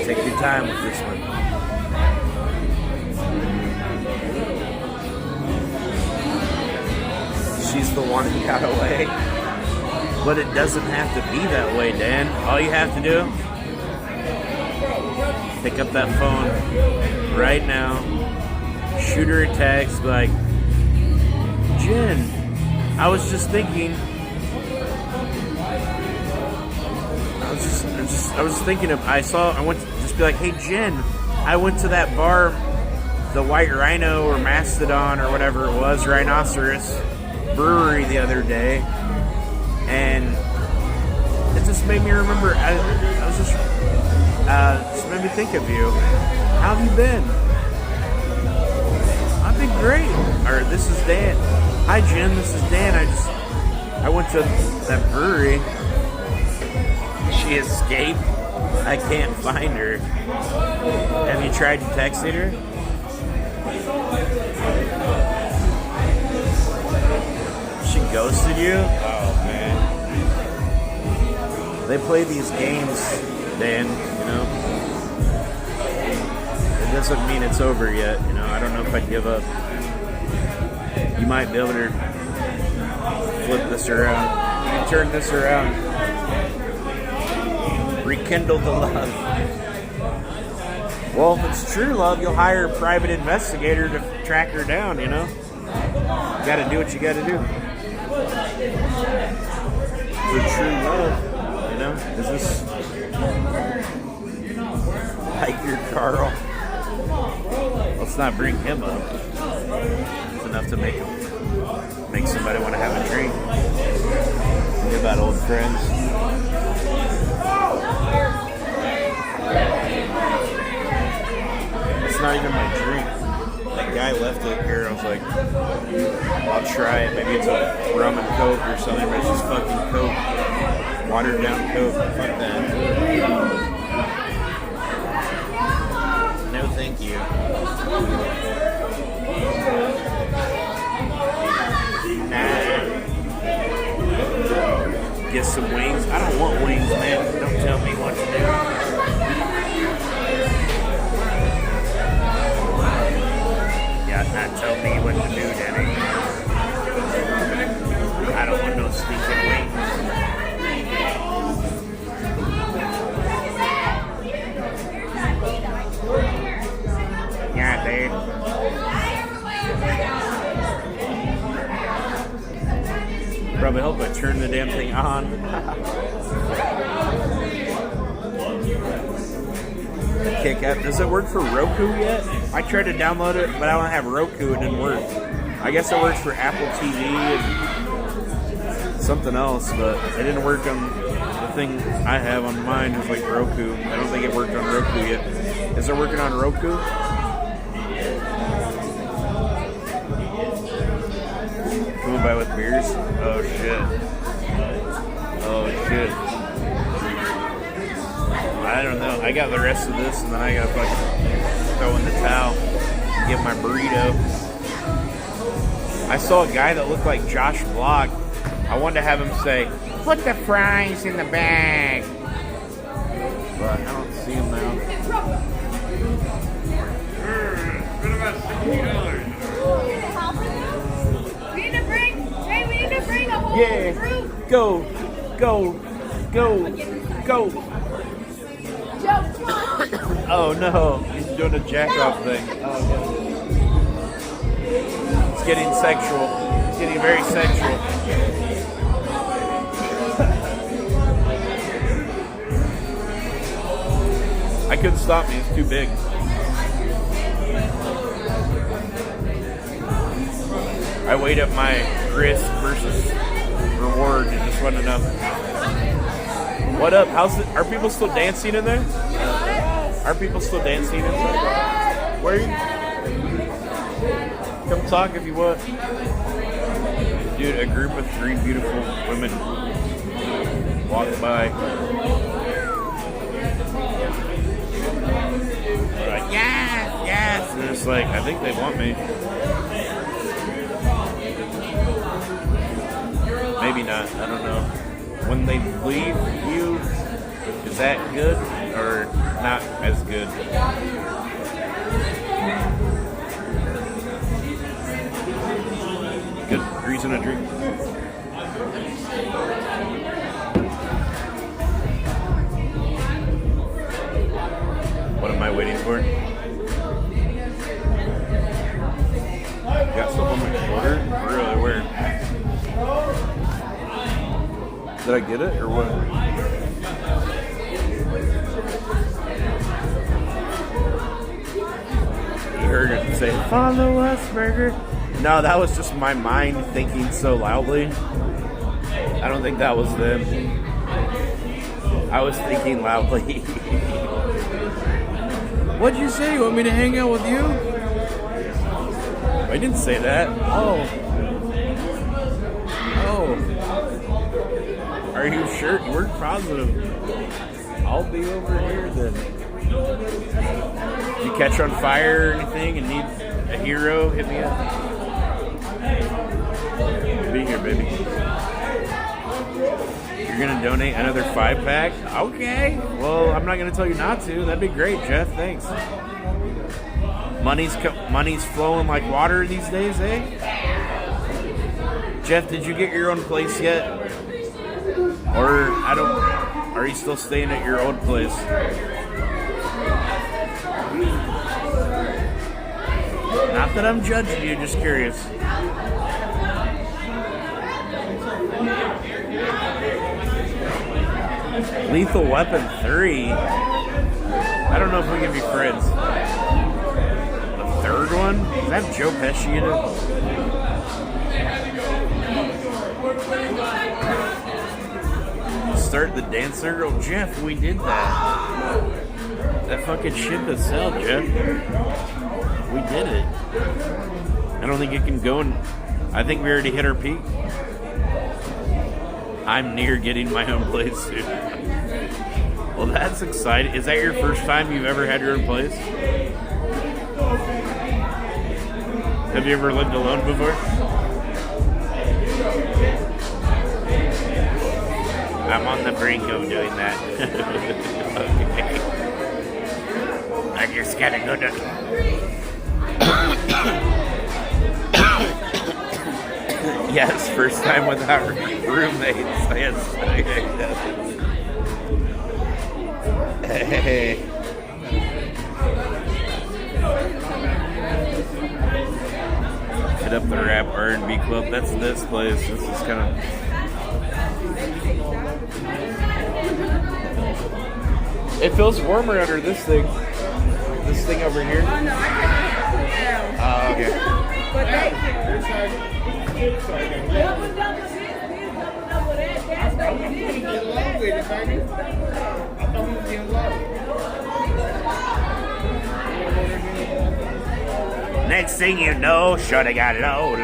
Take your time with this one. She's the one who got away. But it doesn't have to be that way, Dan. All you have to do, pick up that phone right now, shoot her a text like, Jen, I was just thinking, I was thinking of. I went to just be like, hey Jen, I went to that bar, the White Rhino or Mastodon or whatever it was, Rhinoceros Brewery the other day, and it just made me remember. I was just made me think of you. How have you been? I've been great. Or this is Dan. Hi Jen, this is Dan. I went to that brewery. She escaped. I can't find her. Have you tried texting her? She ghosted you? Oh man. They play these games, Dan, you know. It doesn't mean it's over yet, you know. I don't know if I'd give up. You might be able to flip this around. You can turn this around. Rekindle the love. Well, if it's true love, you'll hire a private investigator to track her down, you know? You gotta do what you gotta do. For true love, you know? Is this like your Carl? Let's not bring him up. It's enough to make somebody want to have a drink. Think about old friends. It's not even my drink. That guy left it here. I was like, I'll try it. Maybe it's a rum and Coke or something, but it's just fucking Coke. Watered down Coke. Fuck that. No, thank you. Get some wings. I don't want wings, man. Don't tell me what to do. Not tell me what to do, Denny. I don't want no stinking wings. Yeah, dude. Probably help I turn the damn thing on. Kick app. Does it work for Roku yet? I tried to download it, but I don't have Roku. It didn't work. I guess it works for Apple TV and something else, but it didn't work on the thing I have on mine. Is like Roku. I don't think it worked on Roku yet. Is it working on Roku? Coming by with beers? Oh shit. Oh shit. I don't know. I got the rest of this, and then I gotta fucking throw in the towel, get my burrito. I saw a guy that looked like Josh Block. I wanted to have him say, "Put the fries in the bag," but I don't see him now. We need to bring a whole group. Go. Oh no, he's doing a jack off thing. Oh no. It's getting sexual. It's getting very sexual. I couldn't stop me, it's too big. I weighed up my risk versus reward, it just wasn't enough. What up? Are people still dancing in there? Are people still dancing inside? Where are you? Come talk if you want. Dude, a group of 3 beautiful women walked by. They're like, yes. And it's like, I think they want me. Maybe not. I don't know. When they leave you, is that good or not as good? Good reason to drink. What am I waiting for? Got stuff on my shoulder? Really weird. Did I get it or what? say, "Follow us, burger." No, that was just my mind thinking so loudly. I don't think that was them. I was thinking loudly. What'd you say? You want me to hang out with you? I didn't say that. Oh. Are you sure? We're positive. I'll be over here then. If you catch on fire or anything and need a hero, hit me up. Be here, baby. You're gonna donate another 5-pack? Okay. Well, I'm not gonna tell you not to. That'd be great, Jeff. Thanks. Money's flowing like water these days, eh? Jeff, did you get your own place yet? Or are you still staying at your old place? Not that I'm judging you, just curious. Lethal Weapon 3? I don't know if we can be friends. The third one? Does that have Joe Pesci in it? Start the dance circle? Jeff, we did that. That fucking ship has sailed, Jeff. We did it. I don't think it can go I think we already hit our peak. I'm near getting my own place soon. Well, that's exciting. Is that your first time you've ever had your own place? Have you ever lived alone before? I'm on the brink of doing that. Okay. I just gotta go to... Yes, first time without roommates. Yes. Hey. Hit up the rap R&B club. That's this place. This is kind of... It feels warmer under this thing. This thing over here. Oh, no, I can't. Oh, okay. But thank you. Next thing you know, shorty got low.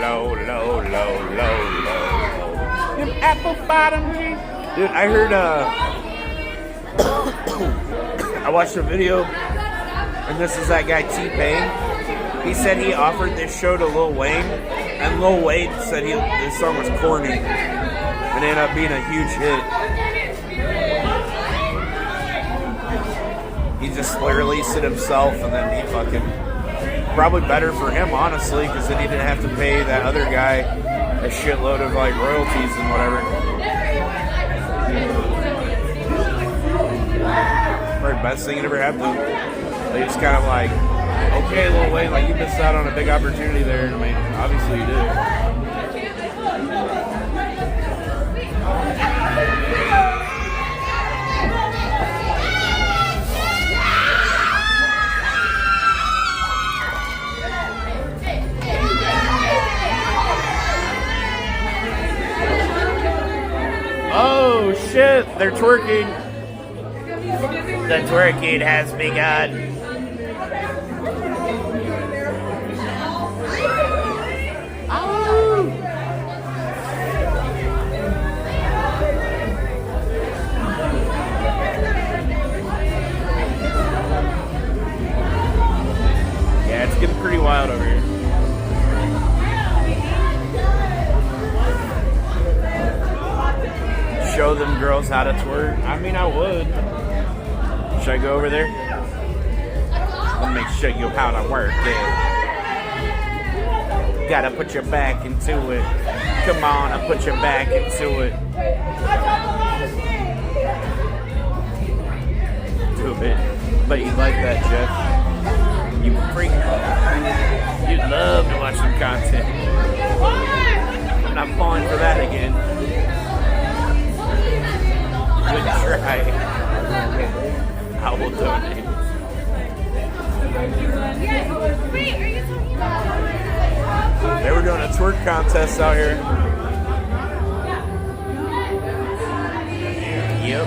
Them apple bottom jeans. Dude, I heard, I watched a video, and this is that guy T-Pain. He said he offered this show to Lil Wayne, and Lil Wayne said this song was corny, and ended up being a huge hit. He just released it himself, and then he fucking... Probably better for him, honestly, because then he didn't have to pay that other guy a shitload of, like, royalties and whatever. Probably best thing that ever happened. They just kind of like, okay, Lil Wayne, like, you missed out on a big opportunity there. I mean, obviously you did. Oh shit, they're twerking. The twerking has begun. Yeah, it's getting pretty wild over here. Show them girls how to twerk. I mean, I would. Should I go over there? Let me show you how to work it. Gotta put your back into it. Come on, I put your back into it. Do it. But you like that, Jeff. You freak. You'd love to watch some content. I'm not falling for that again. Good try. I will donate. Wait, are you talking twerk contests out here. Yep.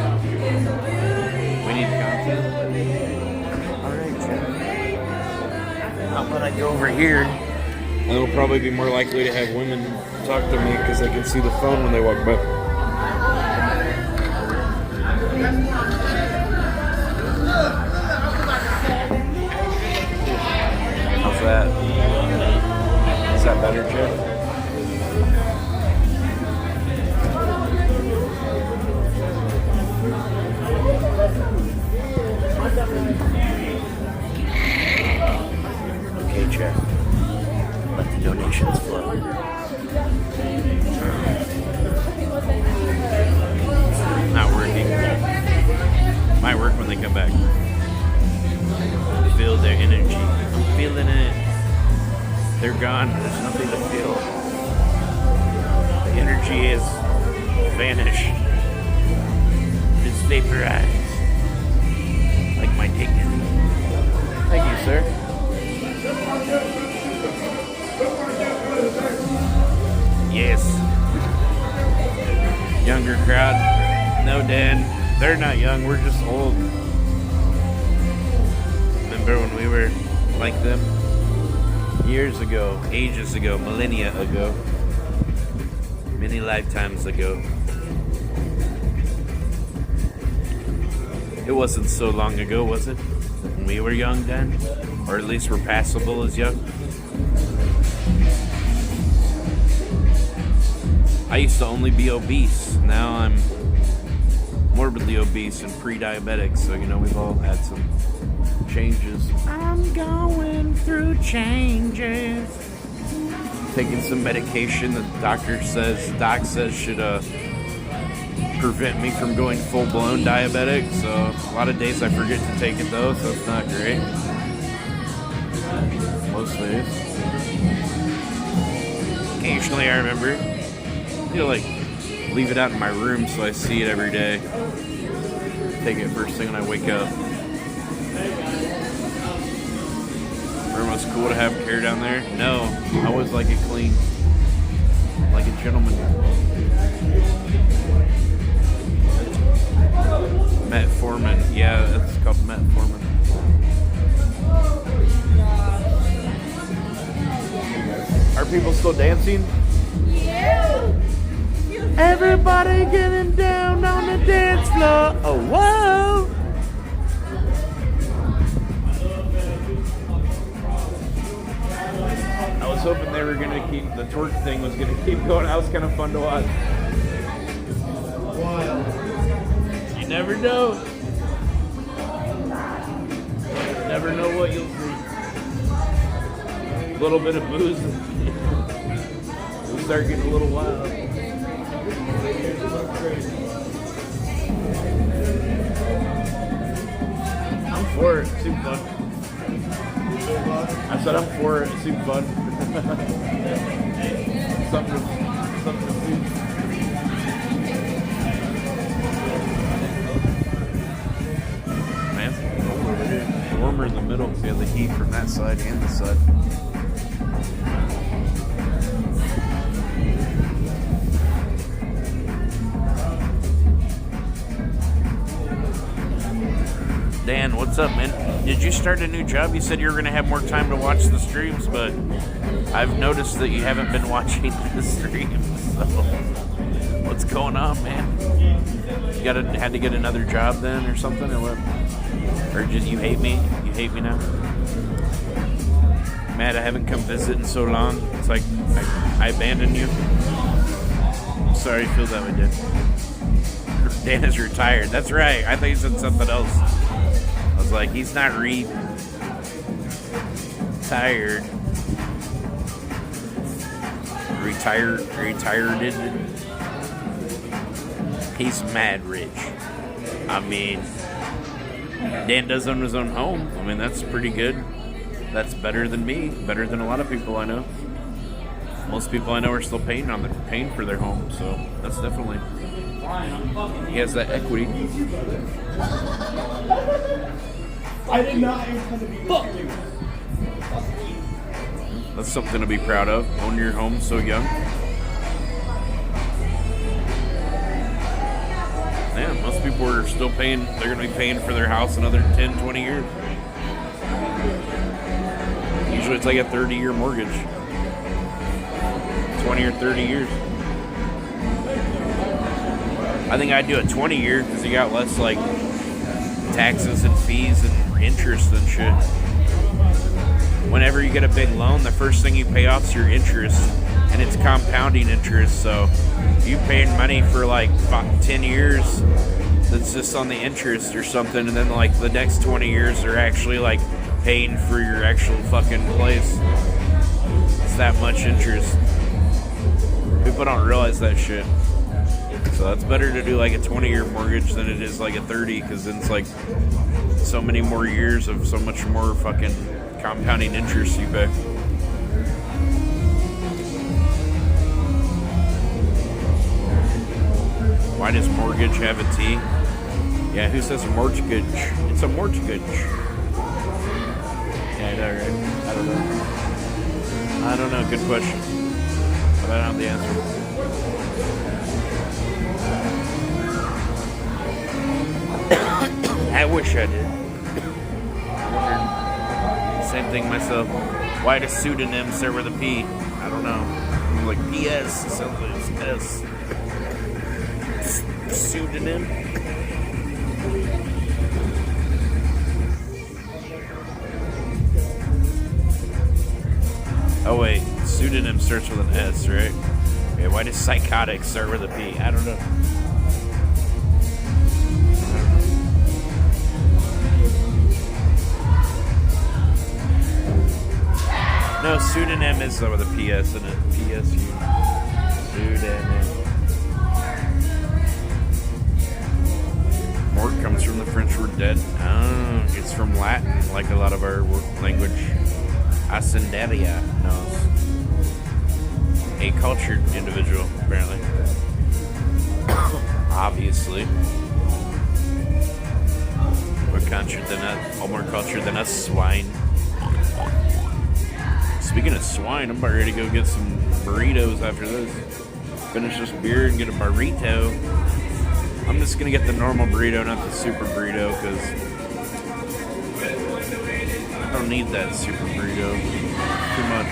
We need content. Alright, Jeff. How about I go over here? And it'll probably be more likely to have women talk to me because they can see the phone when they walk by. How's that? Is that better, Jeff? Okay, Jeff. Let the donations flow. Not working. Might work when they come back. Feel their energy. I'm feeling it. They're gone. There's nothing to feel. The energy is vanished. It's vaporized. Like my dignity. Thank you, sir. Yes. Younger crowd. No, Dan. They're not young. We're just old. Remember when we were like them? Years ago, ages ago, millennia ago, many lifetimes ago. It wasn't so long ago, was it? When we were young then? Or at least we're passable as young? I used to only be obese. Now I'm morbidly obese and pre-diabetic, so you know we've all had some changes. I'm going through changes. Taking some medication that doc says should prevent me from going full-blown diabetic. So a lot of days I forget to take it though, so it's not great. Most days. Occasionally I remember. Like leave it out in my room so I see it every day. Take it first thing when I wake up. It's cool to have hair down there. No, I always like it clean, like a gentleman. Metformin, yeah, it's called metformin. Are people still dancing? Yeah. Everybody getting down on the dance floor. Oh, whoa. I was hoping they were gonna keep the twerk thing was gonna keep going. That was kind of fun to watch. You never know. Never know what you'll see. A little bit of booze. We'll start getting a little wild. I'm for it. Super fun. I said I'm for it. Super fun. something to see. Man, it's cold over here. It's warmer in the middle because you have the heat from that side and this side. Dan, what's up, man? Did you start a new job? You said you were going to have more time to watch the streams, but I've noticed that you haven't been watching the streams. So, what's going on, man? You had to get another job then, or something, or what? Or just you hate me? You hate me now? Matt, I haven't come visit in so long. It's like I abandoned you. I'm sorry you feel that way, Dan. Dan is retired. That's right. I thought you said something else. I was like, he's not tired. Retired. He's mad rich. I mean, Dan does own his own home. I mean, that's pretty good. That's better than me. Better than a lot of people I know. Most people I know are still paying for their home. So that's definitely. He has that equity. I did not intend to be fuck you. That's something to be proud of. Own your home so young. Yeah, most people are still paying. They're going to be paying for their house another 10, 20 years. Usually it's like a 30-year mortgage. 20 or 30 years. I think I'd do a 20-year because you got less like taxes and fees and interest and shit. Whenever you get a big loan, the first thing you pay off is your interest, and it's compounding interest. So you paying money for like 10 years that's just on the interest or something, and then like the next 20 years are actually like paying for your actual fucking place. It's that much interest. People don't realize that shit. So it's better to do like a 20-year mortgage than it is like a 30, because then it's like so many more years of so much more fucking compounding interest you pay. Why does mortgage have a T? Yeah, who says mortgage? It's a mortgage. Yeah, I know, right? I don't know. Good question. But I don't have the answer. I wish I did. Same thing myself. Why does pseudonym start with a P? I don't know. I'm like PS. It sounds like it's S. Pseudonym. Oh wait, pseudonym starts with an S, right? Okay, why does psychotic start with a P? I don't know. No, pseudonym is with a PS in it. PSU. Pseudonym. Mort comes from the French word dead. Oh, it's from Latin, like a lot of our language. Ascenderia knows. A cultured individual, apparently. Obviously. More cultured than us. All more cultured than us swine. Speaking of swine, I'm about ready to go get some burritos after this. Finish this beer and get a burrito. I'm just going to get the normal burrito, not the super burrito, because I don't need that super burrito. Too much.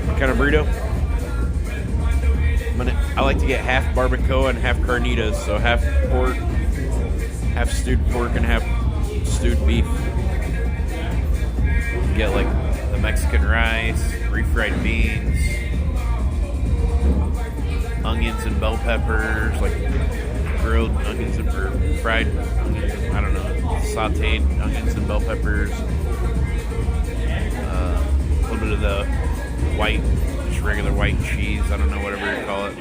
What kind of burrito? I like to get half barbacoa and half carnitas, so half pork, half stewed pork, and half stewed beef. Get like the Mexican rice, refried beans, onions and bell peppers, like grilled onions or fried onions, I don't know, sauteed onions and bell peppers. A little bit of the white, just regular white cheese. I don't know, whatever you call it.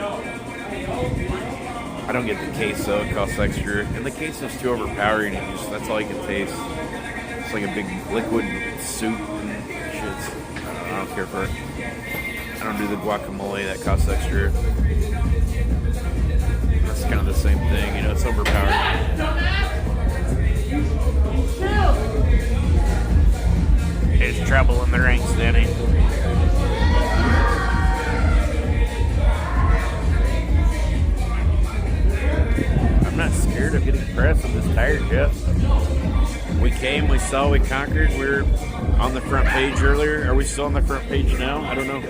I don't get the queso. It costs extra. And the queso's too overpowering. That's all you can taste. It's like a big liquid soup and shit. I don't care for it. I don't do the guacamole. That costs extra. That's kind of the same thing. You know, it's overpowering. There's trouble in the ranks, Danny. I'm not scared of getting pressed. I'm just tired, Jeff. We came, we saw, we conquered. We were on the front page earlier. Are we still on the front page now? I don't know.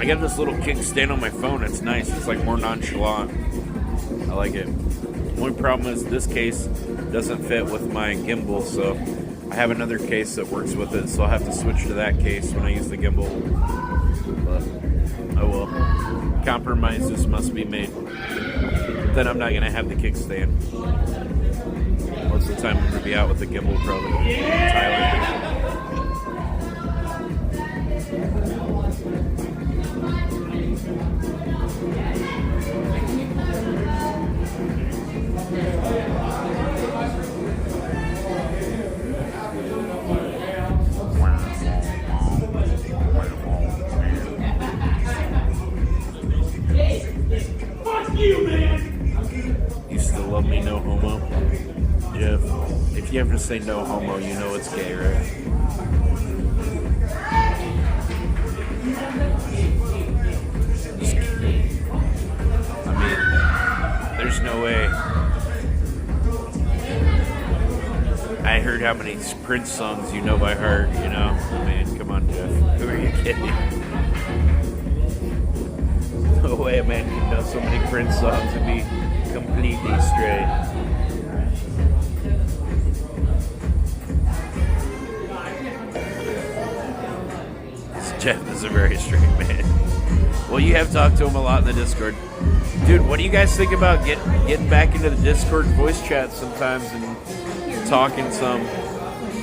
I got this little kickstand on my phone. It's nice. It's like more nonchalant. I like it. The only problem is this case doesn't fit with my gimbal, so I have another case that works with it, so I'll have to switch to that case when I use the gimbal. But, oh well. Compromises must be made. But then I'm not going to have the kickstand. Most of the time I'm going to be out with the gimbal, probably. Tyler. you have to say no homo, you know it's gay, right? Just kidding. I mean, there's no way. I heard how many Prince songs you know by heart, you know? I mean, come on, Jeff. Who are you kidding? No way a man can know so many Prince songs and be completely straight. Jeff is a very straight man. Well, you have talked to him a lot in the Discord. Dude, what do you guys think about getting back into the Discord voice chat sometimes and talking some,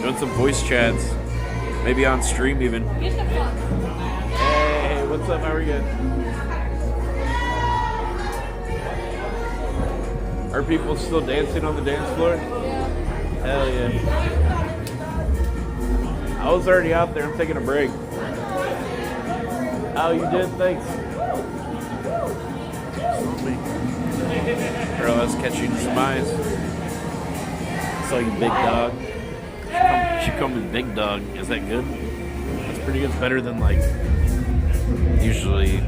doing some voice chats, maybe on stream even? Hey, what's up? How are you? Are people still dancing on the dance floor? Hell yeah. I was already out there. I'm taking a break. Oh, you did? Thanks. Girl, I was catching some eyes. Saw you, big dog. She called me big dog. Is that good? That's pretty good. It's better than, like, usually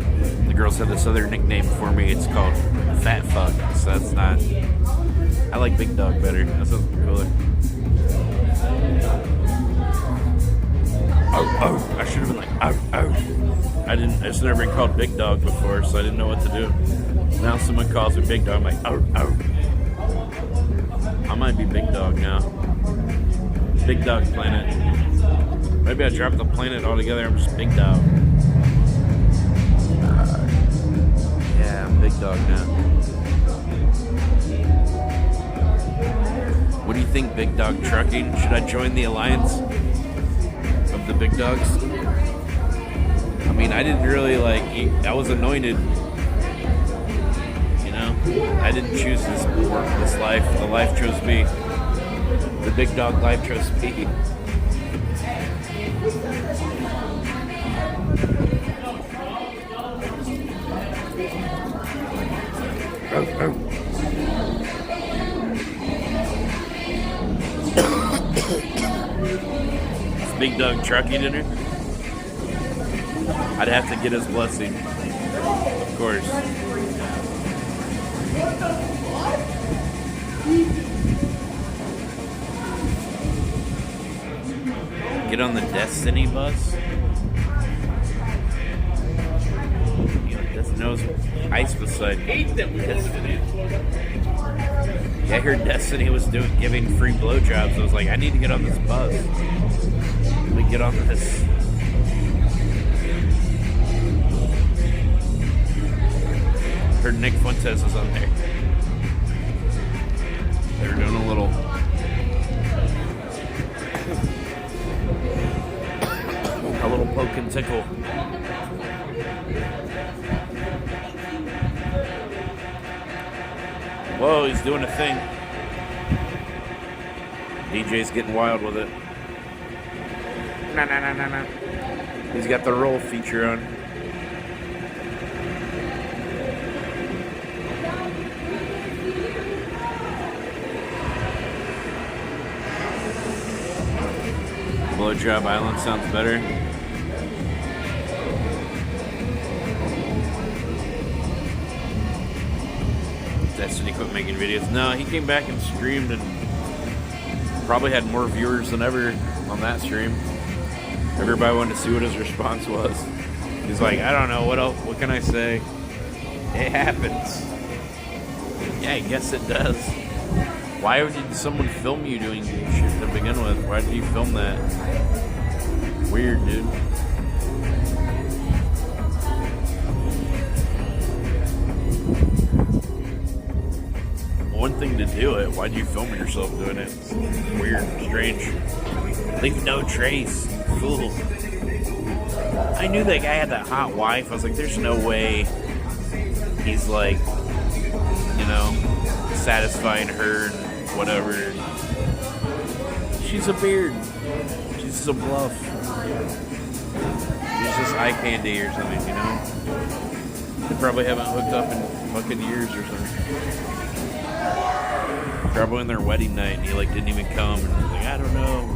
the girls have this other nickname for me. It's called fat fuck. So that's not. I like big dog better. That sounds cooler. Oh, I should have been like, oh. I just never been called big dog before, so I didn't know what to do. Now someone calls me big dog, I'm like, oh. I might be big dog now. Big dog planet. Maybe I dropped the planet altogether, I'm just big dog. Yeah, I'm big dog now. What do you think, big dog trucking? Should I join the alliance of the big dogs? I mean, I didn't really I was anointed. You know? I didn't choose this work, this life. The life chose me. The big dog life chose me. Is big dog trucking dinner? I'd have to get his blessing, of course. Get on the Destiny bus? You know, Destiny knows ice beside Destiny. Yeah, I heard Destiny was giving free blowjobs. I was like, I need to get on this bus. Let me get on this. Heard Nick Fuentes was on there. They were doing a little poke and tickle. Whoa, he's doing a thing. DJ's getting wild with it. Nah. He's got the roll feature on. Blowjob Island sounds better. Destiny quit making videos. No, he came back and streamed and probably had more viewers than ever on that stream. Everybody wanted to see what his response was. He's like, I don't know, what can I say? It happens. Yeah, I guess it does. Why did someone film you doing shit to begin with? Why did you film that? Weird, dude. One thing to do it. Why'd you film yourself doing it? Weird, strange. Leave no trace. Fool. I knew that guy had that hot wife. I was like, there's no way he's like, you know, satisfying her and whatever. She's a beard. She's just a bluff. She's just eye candy or something, you know? They probably haven't hooked up in fucking years or something. Probably on their wedding night, and he like didn't even come. And he's like, I don't know.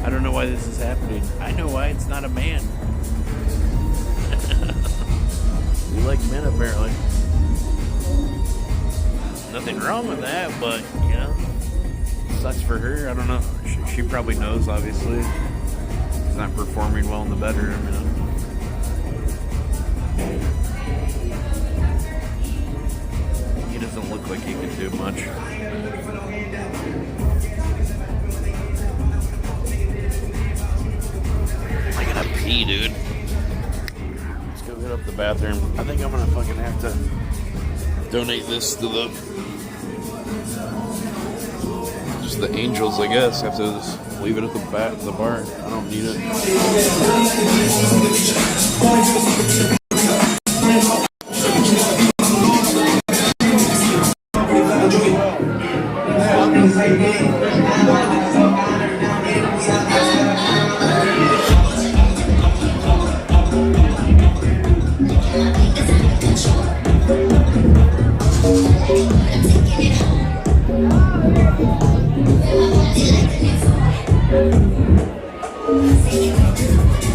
I don't know why this is happening. I know why. It's not a man. You like men, apparently. Nothing wrong with that, but, you know, sucks for her. I don't know. She probably knows, obviously. She's not performing well in the bedroom, you know. He doesn't look like he can do much. I gotta pee, dude. Let's go hit up the bathroom. I think I'm gonna fucking have to donate this to just the angels, I guess. Have to just leave it at the bar. I don't need it.